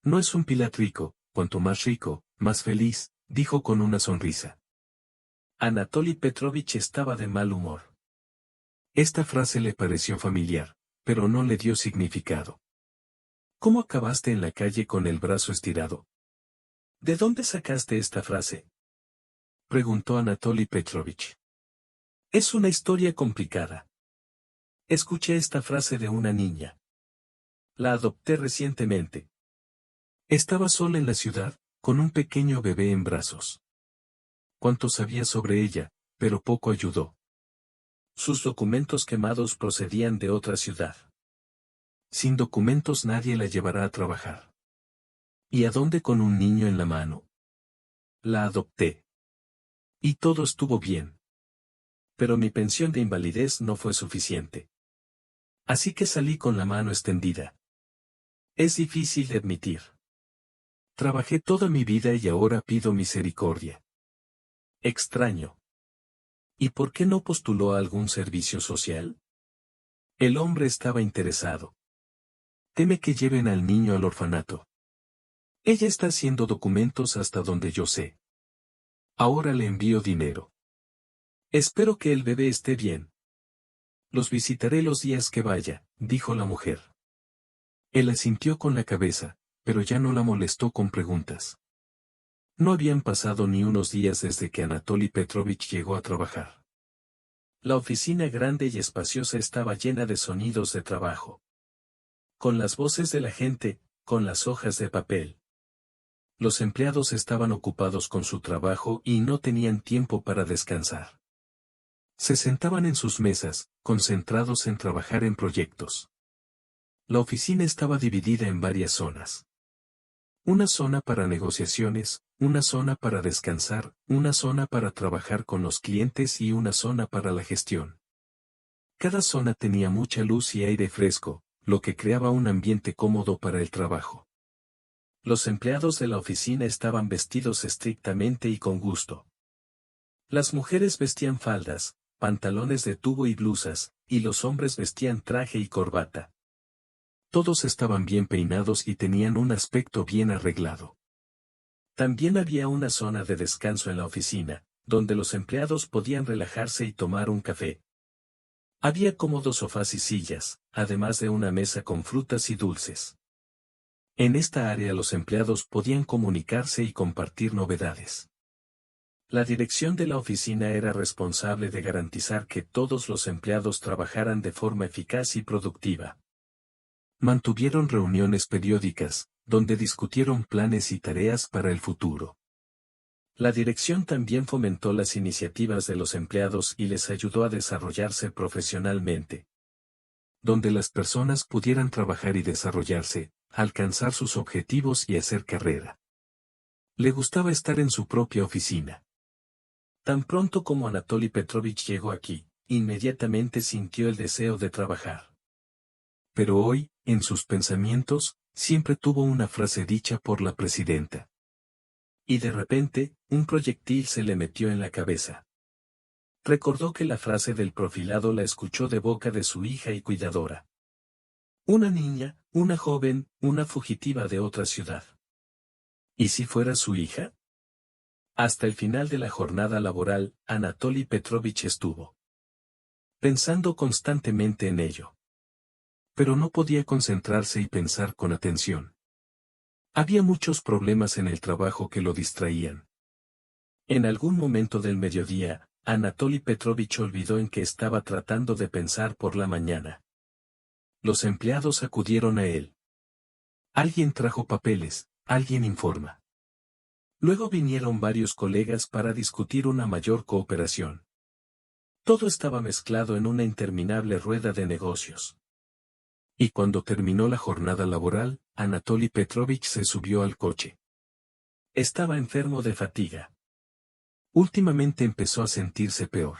No es un Pilat rico, cuanto más rico, más feliz, dijo con una sonrisa. Anatoly Petrovich estaba de mal humor. Esta frase le pareció familiar, pero no le dio significado. ¿Cómo acabaste en la calle con el brazo estirado? ¿De dónde sacaste esta frase? Preguntó Anatoly Petrovich. Es una historia complicada. Escuché esta frase de una niña. La adopté recientemente. Estaba sola en la ciudad, con un pequeño bebé en brazos. Cuánto sabía sobre ella, pero poco ayudó. Sus documentos quemados procedían de otra ciudad. Sin documentos nadie la llevará a trabajar. ¿Y a dónde con un niño en la mano? La adopté. Y todo estuvo bien. Pero mi pensión de invalidez no fue suficiente. Así que salí con la mano extendida. Es difícil de admitir. Trabajé toda mi vida y ahora pido misericordia. Extraño. ¿Y por qué no postuló a algún servicio social? El hombre estaba interesado. Teme que lleven al niño al orfanato. Ella está haciendo documentos hasta donde yo sé. Ahora le envío dinero. Espero que el bebé esté bien. Los visitaré los días que vaya, dijo la mujer. Él asintió con la cabeza, pero ya no la molestó con preguntas. No habían pasado ni unos días desde que Anatoly Petrovich llegó a trabajar. La oficina grande y espaciosa estaba llena de sonidos de trabajo. Con las voces de la gente, con las hojas de papel. Los empleados estaban ocupados con su trabajo y no tenían tiempo para descansar. Se sentaban en sus mesas, concentrados en trabajar en proyectos. La oficina estaba dividida en varias zonas. Una zona para negociaciones, una zona para descansar, una zona para trabajar con los clientes y una zona para la gestión. Cada zona tenía mucha luz y aire fresco, lo que creaba un ambiente cómodo para el trabajo. Los empleados de la oficina estaban vestidos estrictamente y con gusto. Las mujeres vestían faldas, pantalones de tubo y blusas, y los hombres vestían traje y corbata. Todos estaban bien peinados y tenían un aspecto bien arreglado. También había una zona de descanso en la oficina, donde los empleados podían relajarse y tomar un café. Había cómodos sofás y sillas, además de una mesa con frutas y dulces. En esta área los empleados podían comunicarse y compartir novedades. La dirección de la oficina era responsable de garantizar que todos los empleados trabajaran de forma eficaz y productiva. Mantuvieron reuniones periódicas, donde discutieron planes y tareas para el futuro. La dirección también fomentó las iniciativas de los empleados y les ayudó a desarrollarse profesionalmente. Donde las personas pudieran trabajar y desarrollarse, alcanzar sus objetivos y hacer carrera. Le gustaba estar en su propia oficina. Tan pronto como Anatoly Petrovich llegó aquí, inmediatamente sintió el deseo de trabajar. Pero hoy, en sus pensamientos, siempre tuvo una frase dicha por la presidenta. Y de repente, un proyectil se le metió en la cabeza. Recordó que la frase del profilado la escuchó de boca de su hija y cuidadora. Una niña, una joven, una fugitiva de otra ciudad. ¿Y si fuera su hija? Hasta el final de la jornada laboral, Anatoly Petrovich estuvo pensando constantemente en ello. Pero no podía concentrarse y pensar con atención. Había muchos problemas en el trabajo que lo distraían. En algún momento del mediodía, Anatoly Petrovich olvidó en que estaba tratando de pensar por la mañana. Los empleados acudieron a él. Alguien trajo papeles, alguien informa. Luego vinieron varios colegas para discutir una mayor cooperación. Todo estaba mezclado en una interminable rueda de negocios. Y cuando terminó la jornada laboral, Anatoly Petrovich se subió al coche. Estaba enfermo de fatiga. Últimamente empezó a sentirse peor.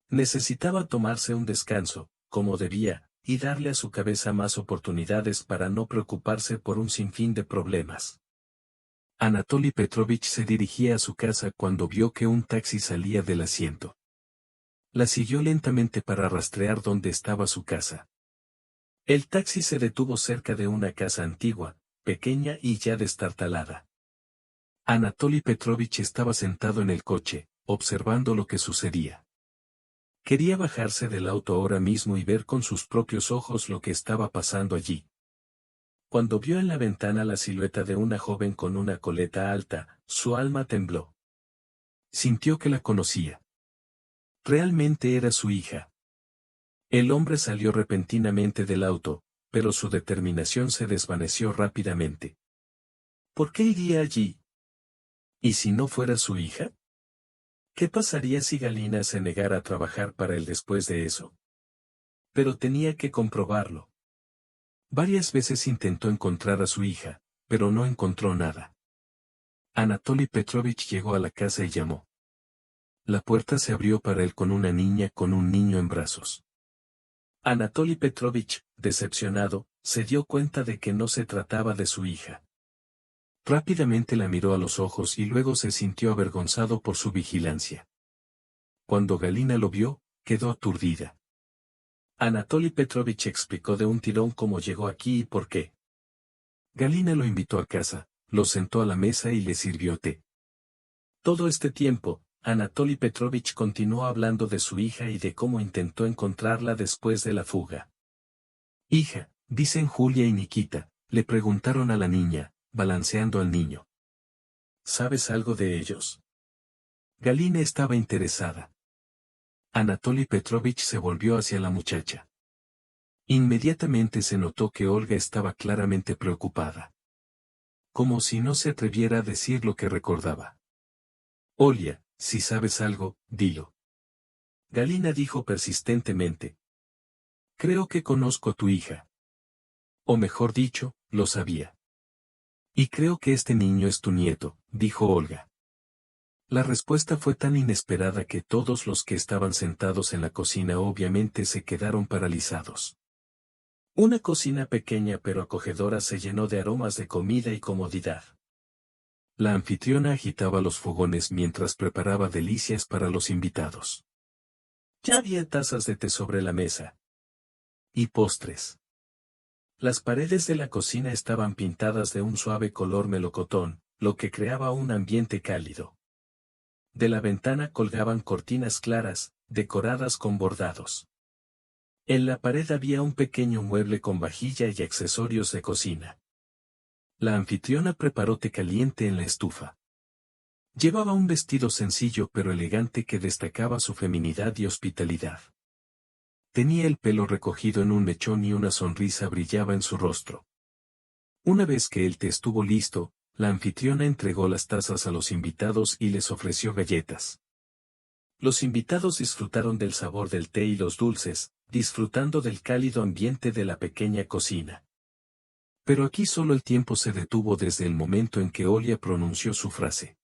Necesitaba tomarse un descanso, como debía, y darle a su cabeza más oportunidades para no preocuparse por un sinfín de problemas. Anatoly Petrovich se dirigía a su casa cuando vio que un taxi salía del asiento. La siguió lentamente para rastrear dónde estaba su casa. El taxi se detuvo cerca de una casa antigua, pequeña y ya destartalada. Anatoly Petrovich estaba sentado en el coche, observando lo que sucedía. Quería bajarse del auto ahora mismo y ver con sus propios ojos lo que estaba pasando allí. Cuando vio en la ventana la silueta de una joven con una coleta alta, su alma tembló. Sintió que la conocía. Realmente era su hija. El hombre salió repentinamente del auto, pero su determinación se desvaneció rápidamente. ¿Por qué iría allí? ¿Y si no fuera su hija? ¿Qué pasaría si Galina se negara a trabajar para él después de eso? Pero tenía que comprobarlo. Varias veces intentó encontrar a su hija, pero no encontró nada. Anatoly Petrovich llegó a la casa y llamó. La puerta se abrió para él con una niña con un niño en brazos. Anatoly Petrovich, decepcionado, se dio cuenta de que no se trataba de su hija. Rápidamente la miró a los ojos y luego se sintió avergonzado por su vigilancia. Cuando Galina lo vio, quedó aturdida. Anatoly Petrovich explicó de un tirón cómo llegó aquí y por qué. Galina lo invitó a casa, lo sentó a la mesa y le sirvió té. Todo este tiempo, Anatoly Petrovich continuó hablando de su hija y de cómo intentó encontrarla después de la fuga. Hija, dicen Julia y Nikita, le preguntaron a la niña, balanceando al niño. ¿Sabes algo de ellos? Galina estaba interesada. Anatoly Petrovich se volvió hacia la muchacha. Inmediatamente se notó que Olga estaba claramente preocupada. Como si no se atreviera a decir lo que recordaba. Olia, si sabes algo, dilo. Galina dijo persistentemente. Creo que conozco a tu hija. O mejor dicho, lo sabía. Y creo que este niño es tu nieto, dijo Olga. La respuesta fue tan inesperada que todos los que estaban sentados en la cocina obviamente se quedaron paralizados. Una cocina pequeña pero acogedora se llenó de aromas de comida y comodidad. La anfitriona agitaba los fogones mientras preparaba delicias para los invitados. Ya había tazas de té sobre la mesa. Y postres. Las paredes de la cocina estaban pintadas de un suave color melocotón, lo que creaba un ambiente cálido. De la ventana colgaban cortinas claras, decoradas con bordados. En la pared había un pequeño mueble con vajilla y accesorios de cocina. La anfitriona preparó té caliente en la estufa. Llevaba un vestido sencillo pero elegante que destacaba su feminidad y hospitalidad. Tenía el pelo recogido en un mechón y una sonrisa brillaba en su rostro. Una vez que el té estuvo listo, la anfitriona entregó las tazas a los invitados y les ofreció galletas. Los invitados disfrutaron del sabor del té y los dulces, disfrutando del cálido ambiente de la pequeña cocina. Pero aquí solo el tiempo se detuvo desde el momento en que Olia pronunció su frase.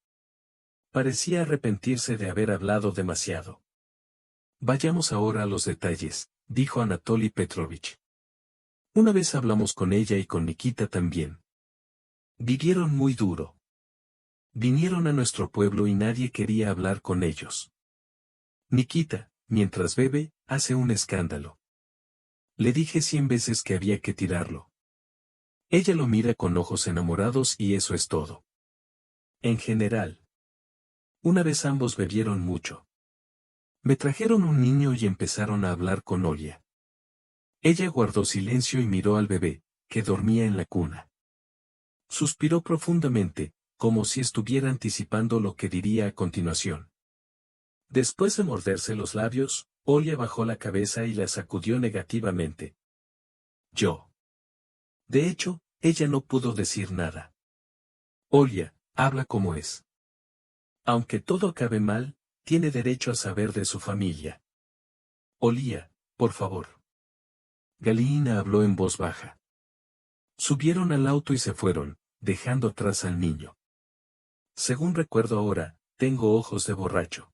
Parecía arrepentirse de haber hablado demasiado. Vayamos ahora a los detalles, dijo Anatoly Petrovich. Una vez hablamos con ella y con Nikita también. Vivieron muy duro. Vinieron a nuestro pueblo y nadie quería hablar con ellos. Nikita, mientras bebe, hace un escándalo. Le dije 100 veces que había que tirarlo. Ella lo mira con ojos enamorados y eso es todo. En general. Una vez ambos bebieron mucho. Me trajeron un niño y empezaron a hablar con Olia. Ella guardó silencio y miró al bebé, que dormía en la cuna. Suspiró profundamente, como si estuviera anticipando lo que diría a continuación. Después de morderse los labios, Olia bajó la cabeza y la sacudió negativamente. Yo. De hecho, ella no pudo decir nada. Olia, habla como es. Aunque todo acabe mal, tiene derecho a saber de su familia. Olia, por favor. Galina habló en voz baja. Subieron al auto y se fueron, dejando atrás al niño. Según recuerdo ahora, tengo ojos de borracho.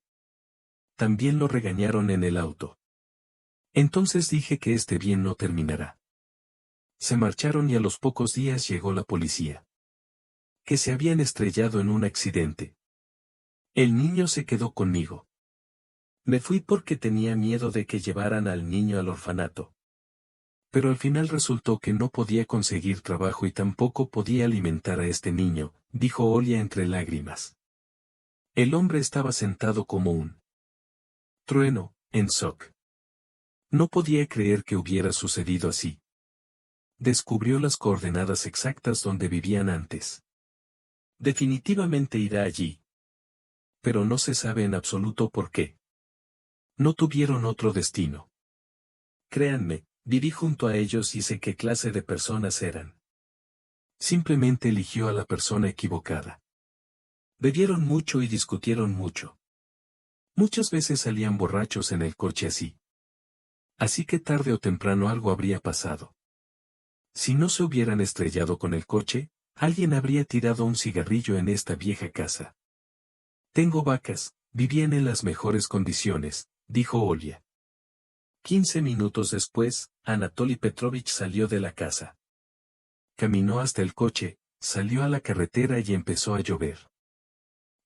También lo regañaron en el auto. Entonces dije que este bien no terminará. Se marcharon y a los pocos días llegó la policía. Que se habían estrellado en un accidente. El niño se quedó conmigo. Me fui porque tenía miedo de que llevaran al niño al orfanato. Pero al final resultó que no podía conseguir trabajo y tampoco podía alimentar a este niño, dijo Olia entre lágrimas. El hombre estaba sentado como un trueno, en shock. No podía creer que hubiera sucedido así. Descubrió las coordenadas exactas donde vivían antes. Definitivamente irá allí. Pero no se sabe en absoluto por qué. No tuvieron otro destino. Créanme, viví junto a ellos y sé qué clase de personas eran. Simplemente eligió a la persona equivocada. Bebieron mucho y discutieron mucho. Muchas veces salían borrachos en el coche así. Así que tarde o temprano algo habría pasado. Si no se hubieran estrellado con el coche, alguien habría tirado un cigarrillo en esta vieja casa. Tengo vacas, vivían en las mejores condiciones, dijo Olia. 15 minutos después, Anatoly Petrovich salió de la casa. Caminó hasta el coche, salió a la carretera y empezó a llover.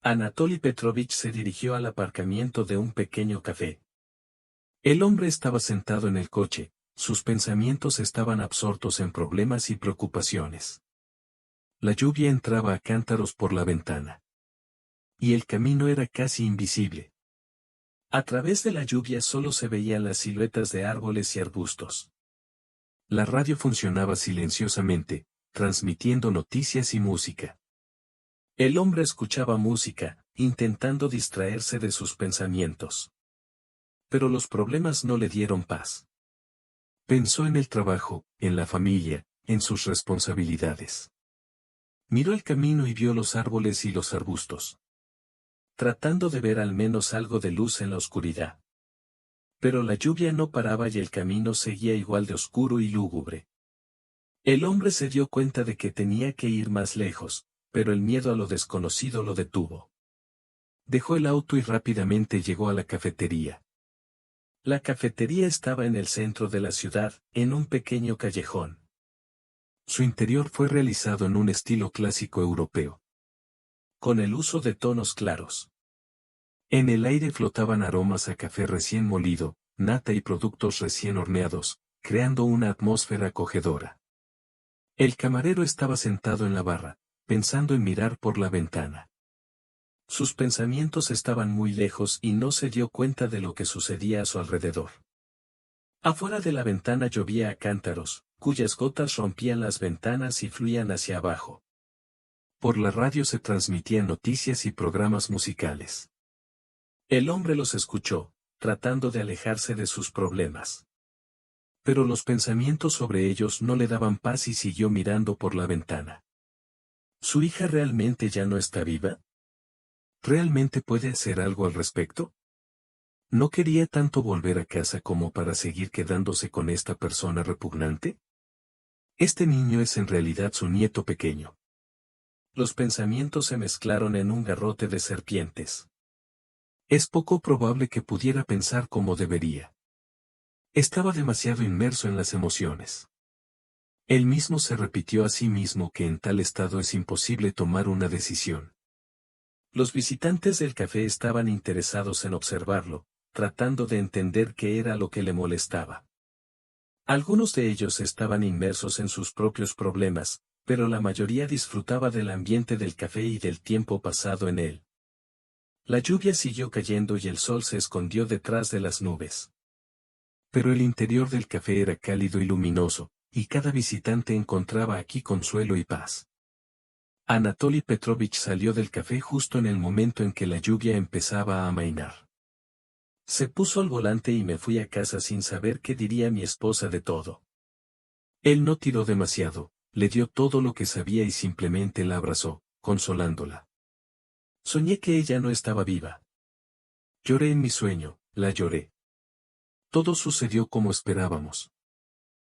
Anatoly Petrovich se dirigió al aparcamiento de un pequeño café. El hombre estaba sentado en el coche, sus pensamientos estaban absortos en problemas y preocupaciones. La lluvia entraba a cántaros por la ventana. Y el camino era casi invisible. A través de la lluvia solo se veían las siluetas de árboles y arbustos. La radio funcionaba silenciosamente, transmitiendo noticias y música. El hombre escuchaba música, intentando distraerse de sus pensamientos. Pero los problemas no le dieron paz. Pensó en el trabajo, en la familia, en sus responsabilidades. Miró el camino y vio los árboles y los arbustos. Tratando de ver al menos algo de luz en la oscuridad. Pero la lluvia no paraba y el camino seguía igual de oscuro y lúgubre. El hombre se dio cuenta de que tenía que ir más lejos, pero el miedo a lo desconocido lo detuvo. Dejó el auto y rápidamente llegó a la cafetería. La cafetería estaba en el centro de la ciudad, en un pequeño callejón. Su interior fue realizado en un estilo clásico europeo. Con el uso de tonos claros. En el aire flotaban aromas a café recién molido, nata y productos recién horneados, creando una atmósfera acogedora. El camarero estaba sentado en la barra, pensando en mirar por la ventana. Sus pensamientos estaban muy lejos y no se dio cuenta de lo que sucedía a su alrededor. Afuera de la ventana llovía a cántaros, cuyas gotas rompían las ventanas y fluían hacia abajo. Por la radio se transmitían noticias y programas musicales. El hombre los escuchó, tratando de alejarse de sus problemas. Pero los pensamientos sobre ellos no le daban paz y siguió mirando por la ventana. ¿Su hija realmente ya no está viva? ¿Realmente puede hacer algo al respecto? ¿No quería tanto volver a casa como para seguir quedándose con esta persona repugnante? Este niño es en realidad su nieto pequeño. Los pensamientos se mezclaron en un garrote de serpientes. Es poco probable que pudiera pensar como debería. Estaba demasiado inmerso en las emociones. Él mismo se repitió a sí mismo que en tal estado es imposible tomar una decisión. Los visitantes del café estaban interesados en observarlo, tratando de entender qué era lo que le molestaba. Algunos de ellos estaban inmersos en sus propios problemas, pero la mayoría disfrutaba del ambiente del café y del tiempo pasado en él. La lluvia siguió cayendo y el sol se escondió detrás de las nubes. Pero el interior del café era cálido y luminoso, y cada visitante encontraba aquí consuelo y paz. Anatoly Petrovich salió del café justo en el momento en que la lluvia empezaba a amainar. Se puso al volante y me fui a casa sin saber qué diría mi esposa de todo. Él no tiró demasiado, le dio todo lo que sabía y simplemente la abrazó, consolándola. Soñé que ella no estaba viva. Lloré en mi sueño, la lloré. Todo sucedió como esperábamos.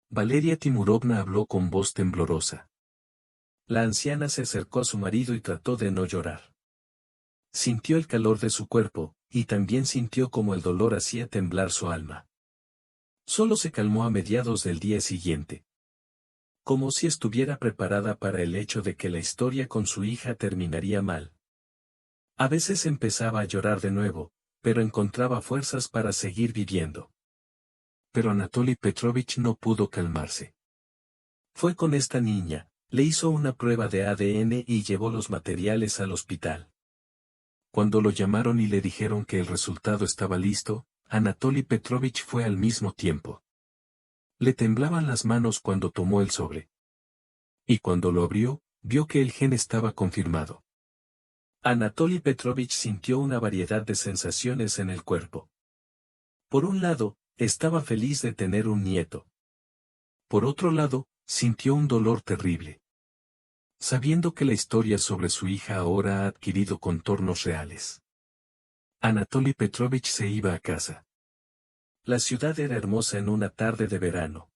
Valeria Timurovna habló con voz temblorosa. La anciana se acercó a su marido y trató de no llorar. Sintió el calor de su cuerpo, y también sintió cómo el dolor hacía temblar su alma. Solo se calmó a mediados del día siguiente. Como si estuviera preparada para el hecho de que la historia con su hija terminaría mal. A veces empezaba a llorar de nuevo, pero encontraba fuerzas para seguir viviendo. Pero Anatoly Petrovich no pudo calmarse. Fue con esta niña, le hizo una prueba de ADN y llevó los materiales al hospital. Cuando lo llamaron y le dijeron que el resultado estaba listo, Anatoly Petrovich fue al mismo tiempo. Le temblaban las manos cuando tomó el sobre. Y cuando lo abrió, vio que el gen estaba confirmado. Anatoly Petrovich sintió una variedad de sensaciones en el cuerpo. Por un lado, estaba feliz de tener un nieto. Por otro lado, sintió un dolor terrible. Sabiendo que la historia sobre su hija ahora ha adquirido contornos reales. Anatoly Petrovich se iba a casa. La ciudad era hermosa en una tarde de verano.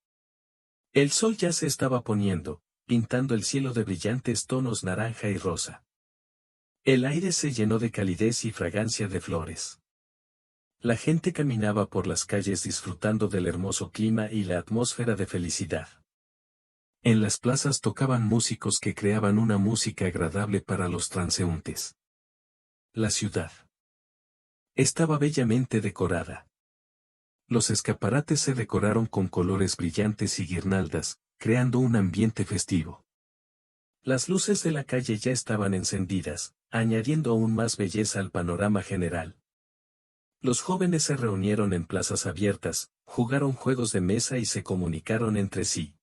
El sol ya se estaba poniendo, pintando el cielo de brillantes tonos naranja y rosa. El aire se llenó de calidez y fragancia de flores. La gente caminaba por las calles disfrutando del hermoso clima y la atmósfera de felicidad. En las plazas tocaban músicos que creaban una música agradable para los transeúntes. La ciudad estaba bellamente decorada. Los escaparates se decoraron con colores brillantes y guirnaldas, creando un ambiente festivo. Las luces de la calle ya estaban encendidas, añadiendo aún más belleza al panorama general. Los jóvenes se reunieron en plazas abiertas, jugaron juegos de mesa y se comunicaron entre sí.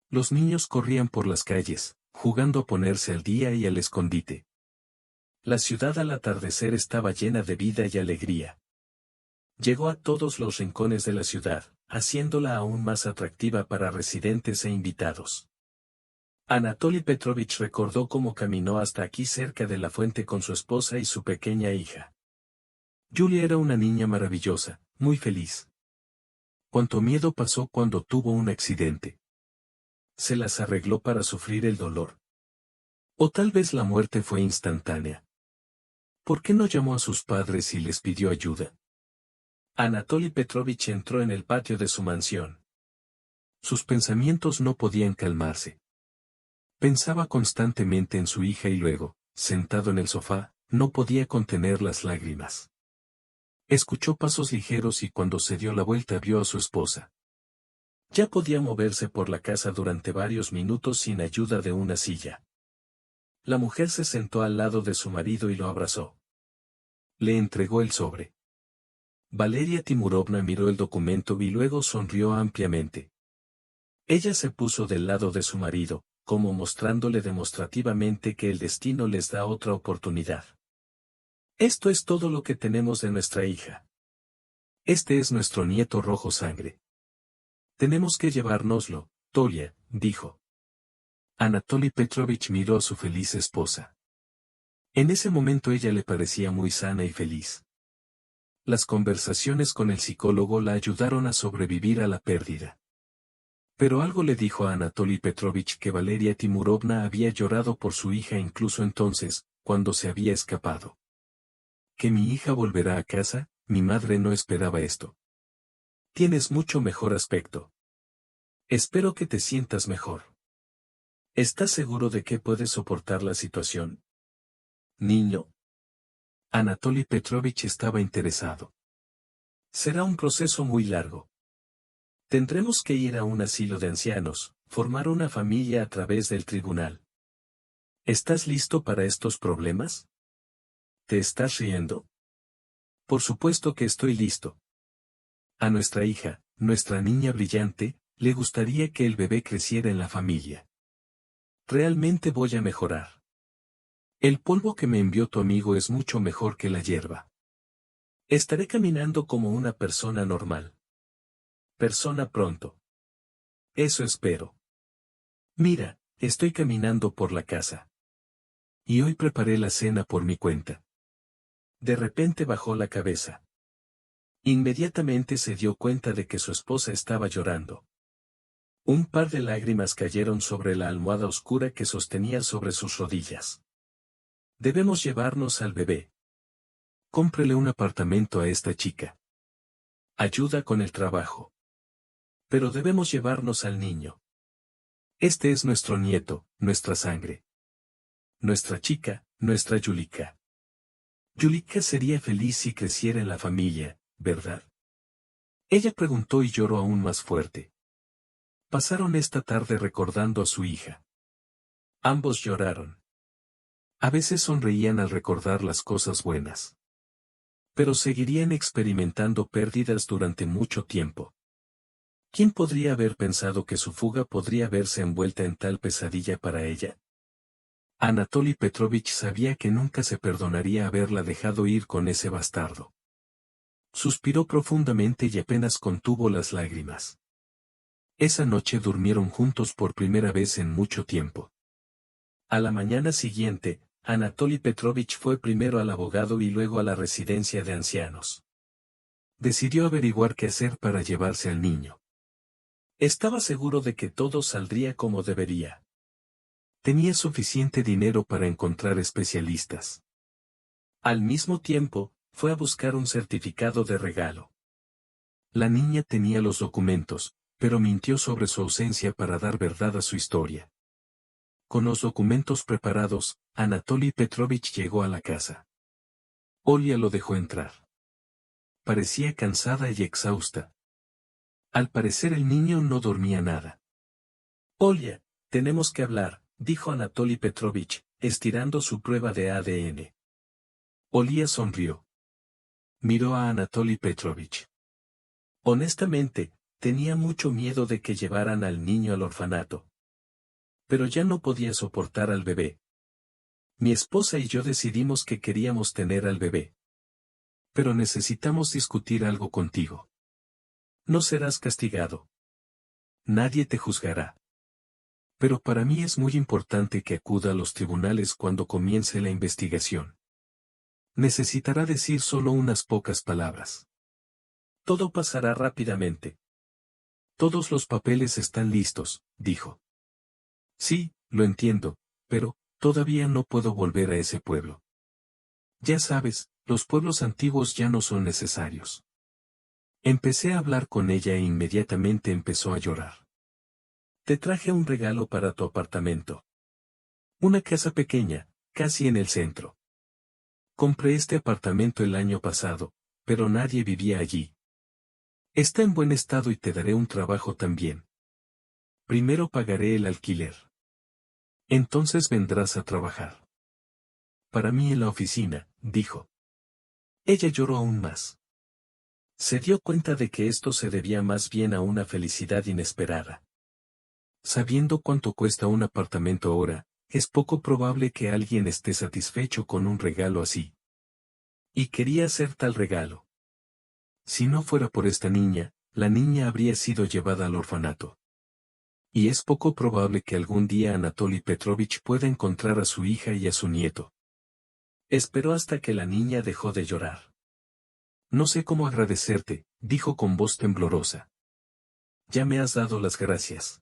Los niños corrían por las calles, jugando a ponerse al día y al escondite. La ciudad al atardecer estaba llena de vida y alegría. Llegó a todos los rincones de la ciudad, haciéndola aún más atractiva para residentes e invitados. Anatoly Petrovich recordó cómo caminó hasta aquí cerca de la fuente con su esposa y su pequeña hija. Julia era una niña maravillosa, muy feliz. Cuánto miedo pasó cuando tuvo un accidente. Se las arregló para sufrir el dolor. O tal vez la muerte fue instantánea. ¿Por qué no llamó a sus padres y les pidió ayuda? Anatoly Petrovich entró en el patio de su mansión. Sus pensamientos no podían calmarse. Pensaba constantemente en su hija y luego, sentado en el sofá, no podía contener las lágrimas. Escuchó pasos ligeros y cuando se dio la vuelta vio a su esposa. Ya podía moverse por la casa durante varios minutos sin ayuda de una silla. La mujer se sentó al lado de su marido y lo abrazó. Le entregó el sobre. Valeria Timurovna miró el documento y luego sonrió ampliamente. Ella se puso del lado de su marido, como mostrándole demostrativamente que el destino les da otra oportunidad. Esto es todo lo que tenemos de nuestra hija. Este es nuestro nieto rojo sangre. Tenemos que llevárnoslo, Tolia, dijo. Anatoly Petrovich miró a su feliz esposa. En ese momento ella le parecía muy sana y feliz. Las conversaciones con el psicólogo la ayudaron a sobrevivir a la pérdida. Pero algo le dijo a Anatoly Petrovich que Valeria Timurovna había llorado por su hija incluso entonces, cuando se había escapado. ¿Que mi hija volverá a casa? Mi madre no esperaba esto. Tienes mucho mejor aspecto. Espero que te sientas mejor. ¿Estás seguro de que puedes soportar la situación? Niño. Anatoly Petrovich estaba interesado. Será un proceso muy largo. Tendremos que ir a un asilo de ancianos, formar una familia a través del tribunal. ¿Estás listo para estos problemas? ¿Te estás riendo? Por supuesto que estoy listo. A nuestra hija, nuestra niña brillante, le gustaría que el bebé creciera en la familia. Realmente voy a mejorar. El polvo que me envió tu amigo es mucho mejor que la hierba. Estaré caminando como una persona normal. Persona pronto. Eso espero. Mira, estoy caminando por la casa. Y hoy preparé la cena por mi cuenta. De repente bajó la cabeza. Inmediatamente se dio cuenta de que su esposa estaba llorando. Un par de lágrimas cayeron sobre la almohada oscura que sostenía sobre sus rodillas. Debemos llevarnos al bebé. Cómprele un apartamento a esta chica. Ayuda con el trabajo. Pero debemos llevarnos al niño. Este es nuestro nieto, nuestra sangre. Nuestra chica, nuestra Yulika. Yulika sería feliz si creciera en la familia, ¿verdad? Ella preguntó y lloró aún más fuerte. Pasaron esta tarde recordando a su hija. Ambos lloraron. A veces sonreían al recordar las cosas buenas. Pero seguirían experimentando pérdidas durante mucho tiempo. ¿Quién podría haber pensado que su fuga podría verse envuelta en tal pesadilla para ella? Anatoly Petrovich sabía que nunca se perdonaría haberla dejado ir con ese bastardo. Suspiró profundamente y apenas contuvo las lágrimas. Esa noche durmieron juntos por primera vez en mucho tiempo. A la mañana siguiente, Anatoly Petrovich fue primero al abogado y luego a la residencia de ancianos. Decidió averiguar qué hacer para llevarse al niño. Estaba seguro de que todo saldría como debería. Tenía suficiente dinero para encontrar especialistas. Al mismo tiempo, fue a buscar un certificado de regalo. La niña tenía los documentos, pero mintió sobre su ausencia para dar verdad a su historia. Con los documentos preparados, Anatoly Petrovich llegó a la casa. Olia lo dejó entrar. Parecía cansada y exhausta. Al parecer el niño no dormía nada. Olia, tenemos que hablar, dijo Anatoly Petrovich, estirando su prueba de ADN. Olia sonrió. Miró a Anatoly Petrovich. Honestamente, tenía mucho miedo de que llevaran al niño al orfanato. Pero ya no podía soportar al bebé. Mi esposa y yo decidimos que queríamos tener al bebé. Pero necesitamos discutir algo contigo. No serás castigado. Nadie te juzgará. Pero para mí es muy importante que acuda a los tribunales cuando comience la investigación. Necesitará decir solo unas pocas palabras. Todo pasará rápidamente. Todos los papeles están listos, dijo. Sí, lo entiendo, pero, todavía no puedo volver a ese pueblo. Ya sabes, los pueblos antiguos ya no son necesarios. Empecé a hablar con ella e inmediatamente empezó a llorar. Te traje un regalo para tu apartamento. Una casa pequeña, casi en el centro. Compré este apartamento el año pasado, pero nadie vivía allí. Está en buen estado y te daré un trabajo también. Primero pagaré el alquiler. Entonces vendrás a trabajar. Para mí en la oficina, dijo. Ella lloró aún más. Se dio cuenta de que esto se debía más bien a una felicidad inesperada. Sabiendo cuánto cuesta un apartamento ahora, es poco probable que alguien esté satisfecho con un regalo así. Y quería hacer tal regalo. Si no fuera por esta niña, la niña habría sido llevada al orfanato. Y es poco probable que algún día Anatoly Petrovich pueda encontrar a su hija y a su nieto. Esperó hasta que la niña dejó de llorar. No sé cómo agradecerte, dijo con voz temblorosa. Ya me has dado las gracias.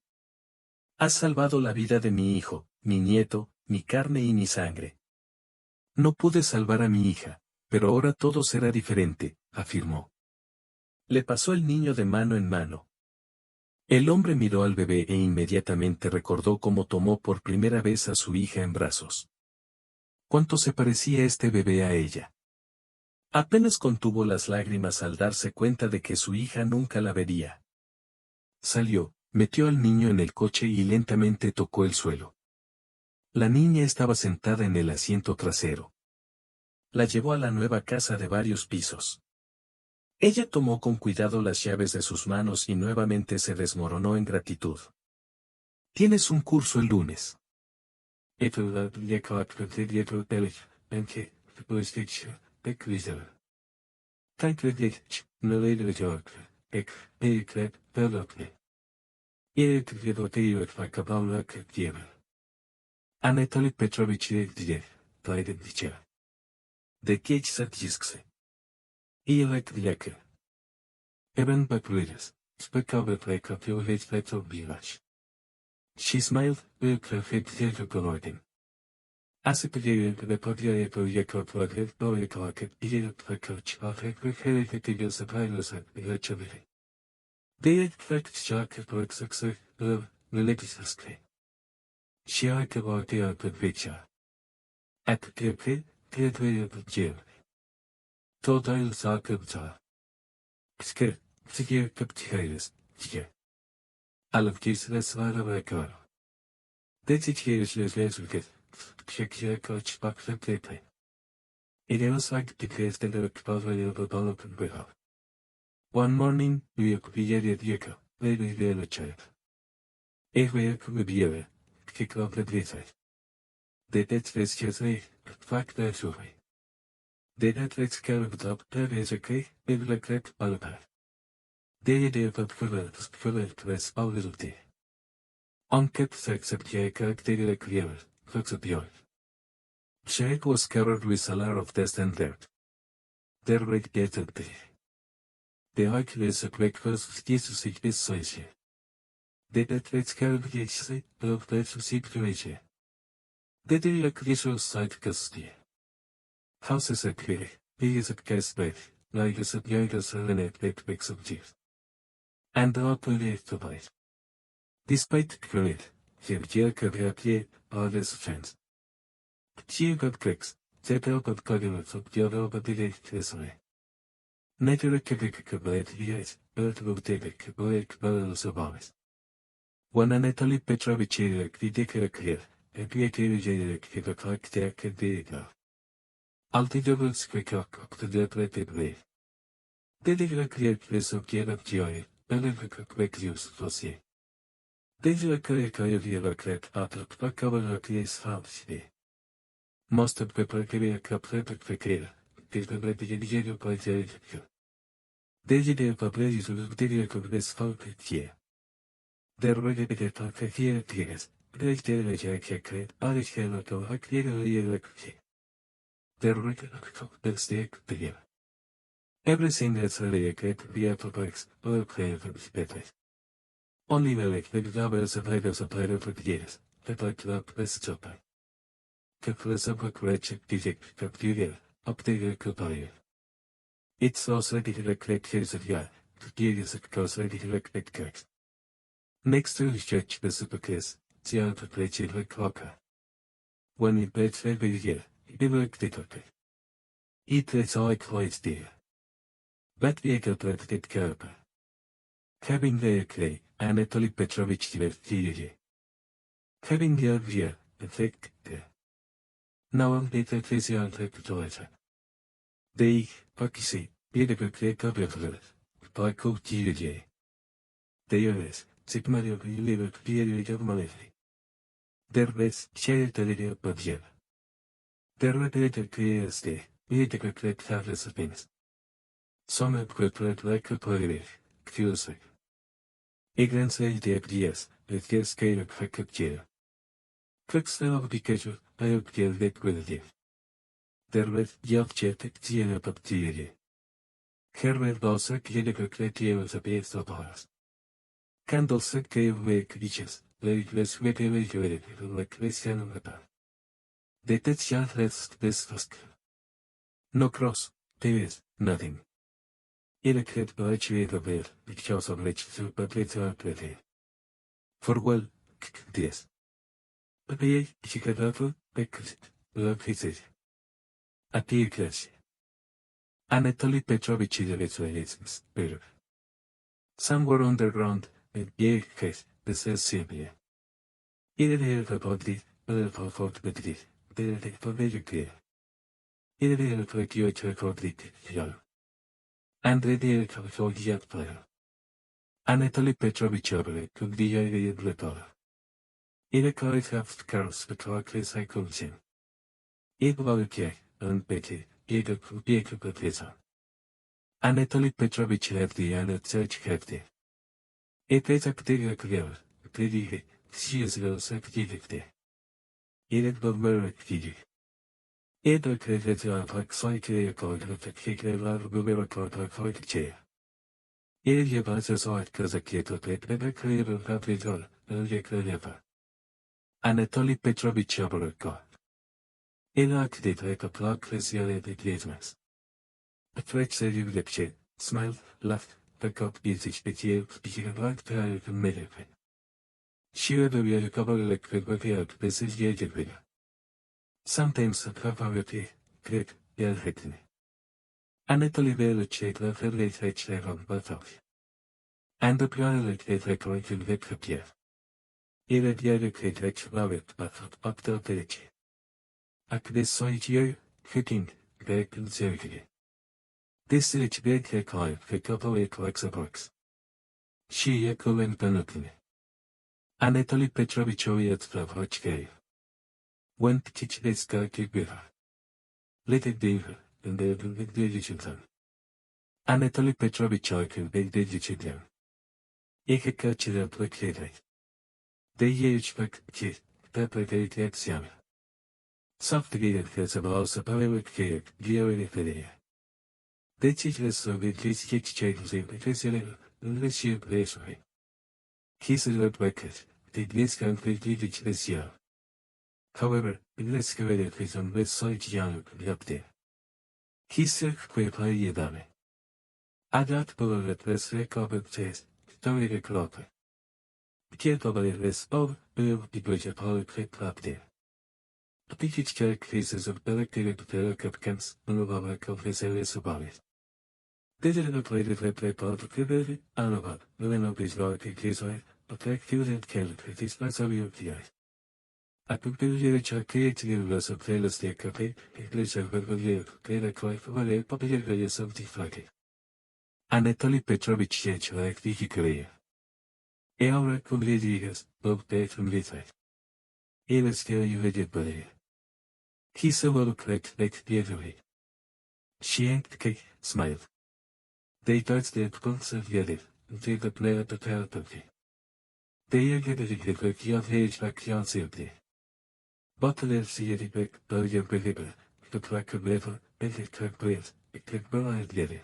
Has salvado la vida de mi hijo, mi nieto, mi carne y mi sangre. No pude salvar a mi hija, pero ahora todo será diferente, afirmó. Le pasó el niño de mano en mano. El hombre miró al bebé e inmediatamente recordó cómo tomó por primera vez a su hija en brazos. ¿Cuánto se parecía este bebé a ella? Apenas contuvo las lágrimas al darse cuenta de que su hija nunca la vería. Salió, metió al niño en el coche y lentamente tocó el suelo. La niña estaba sentada en el asiento trasero. La llevó a la nueva casa de varios pisos. Ella tomó con cuidado las llaves de sus manos y nuevamente se desmoronó en gratitud. Tienes un curso el lunes. Anatoly Petrovich de Kech I elektrike. Eben bakırız. Spekabe prekapıyor hizmeto bilaj. She smiled, krefetleri golodin. Asipiliye ve podya projeko projek doyekake ile prekoç afek ve hareketi sapaylosa ilaçabili. Deyek fekt şarkı projeksaksı öv nelekisaskre. Şiake vardiya pedveça. At tepe, tedveye pedjev. Total sakıpta. Sker, sigir kaptihayız, diye. Alıpkisles var ve kar. Detikiyesles ülket, çekiye kaç baklı tepe. İdeas vak dikestere kpavaya babalıkın behav. One morning, uyuk biyere diyeka, ve biyere çayat. Ehveye kumu biyere, kiklavle dvizay. Dedet veskezay, fak der suvay. Dedet vetskarabdab der vezekay, evlekret alpar. Det förvärvs avvildi. Anket sexeptje karakterer kvier, fexepjör. Shake was covered with a lot of dust and dirt. Der regretted det. Det hakles a breakfast Jesus ich bis solche. Det vetskarabdje sig, behövdes situatie. Det krisos sidekasti. Houses a kvier, is a gasbeth, like a bjögers helenet vexeptiv. And the operator. Despite credit, Sergio Gabriel, all his friends. Chico clicks, Zetel got cognitive of the other this way. Nature Kabik yes, Earth will take a Kabik Bells of Always. One Anatoly Petrovich Kvidika clear, a PAK Kivakak Dekadika. Altidable Skrikok of the depleted wave. Deliver clear place of Kiev of Joy, Belivik quick use for see. Deze kajavira kret atak pakavara kies havsi. Most of the pakavira kapletak fakir, pilpebret digerio pajajuk. Deze de pabrejus digerio kubes falpetje. Der regete pakavira ties, brejtere jakekret, arishelato hakira yelekje. Der regete bestek begier. Everything that's related via topics, or play for better. Only Velik, the Gabers of Hagos of Hagos of Years, the Club Vestopa. Kaplasabak Rechik Dijik, Kapduria, Updated Kupaya. It's also ready to recollect years of ya, to years of course ready to recollect cakes. Next to his church, the Superkiss, the other plate like Waka. When he played every year, he worked it up. Iedere Zeug kreuz dir. Bettwege dit Körper. Kevin Leekle, Anatoly Petrovich Tvertiye. Kevin Gervier, Effekte. Nauam Peter Christian Rektorete. Deig, Pakisi, Biedeke Krekaberler, Paiko Tiye. Deyeres, Sigmario Liver Pierre Malefi. Derbes, Shelter Padjev. Derweter KSD, Biedeke Krekhavles Pins. Sommer Prepret Rekapere, Kfusik. Igrense Dies, with Gerskale Krekakir. Quicksell of Pikachu, Biokir Liquidative. Derwet Yelchetik Tiena Bacteria. Kerwer Balsek Yedeka Kretier the base of ours. Candlestick gave way creatures, like less wetted like Christian Weapon. The Tetsia rest this husk. No cross, there is nothing. Illicit by Chivabir, because of which to Patrita Pretty. For well, this. But the Chicadafu, Beckett, love his it. A Tigres. Anatoly Petrovich is spirit. Somewhere underground, in big case, the says Sibia. It is about this, but for the the political. It is like you to it, young. And the deal for yet player. Anatoly Petrovich could be a letter. It could have cars the correctly cycling. It was okay, and Betty, it could be a pizza. Anatoly Petrovich left the and search hefty. It is a particular clear, pretty, she is a secretary. It was very fiji. It occurred to a like psyche called the particular love miracle like chair. It was a sort because a kid of it never clear of happy doll, and you could never. Anatoly Petrovich Oboroko. It acted like a plug classified business. A threat said you lecture, smiled, laughed, pick up busy speaking like the middle. She would be a couple like the business yet. Sometimes a coverity, click, yell hitting. Anatoly Velicek left her late HF on Batov. And the pilot is recorded with Kapiev. Il est directed at Lavit Batov up the village. At this site you, hitting, back in Sergei. This is big heckley, a couple of like a box. She echo and penalty. Anatoly Petrovich Oyet Flavhochkev. Went to teach this guy to be her. Let it be her, and they will be digital. Anatoly Petrovich Oykin big digital. Ik catch it up like it. They age back kid, pepper gate exam. Soft gate has a mouse of power cake, gearing it. They teach us so with this kick changes in the unless you place me. Kiss it up like it, did this completely this year. However, let's go with it on this side young up there. Kiss it quick by ye dame. Adat bullet this recovered taste, story the clock. Capable this of, will be good at all clip up there. The pitched cases of elected telecapcans, and of our confessions about it. Digital plated replay part of the Anova, when of his loyalty case, but accurate calculate is not so UPI. A peculiar creative loss of playlist a copy, English of a played a cry for a popular something flaky. Anatoly Petrovich Yech like the career. Our colleagues, both dead from little. He was still you did believe. He saw all correct like the other way. She ain't cake, smiled. They touched the pulse of Yelliv, and take the player to tell Turkey. They are getting the quick of age like Yansirdi. Butler see it back, Belgian believer, the crack of level, and it took place, it took blind Yelliv.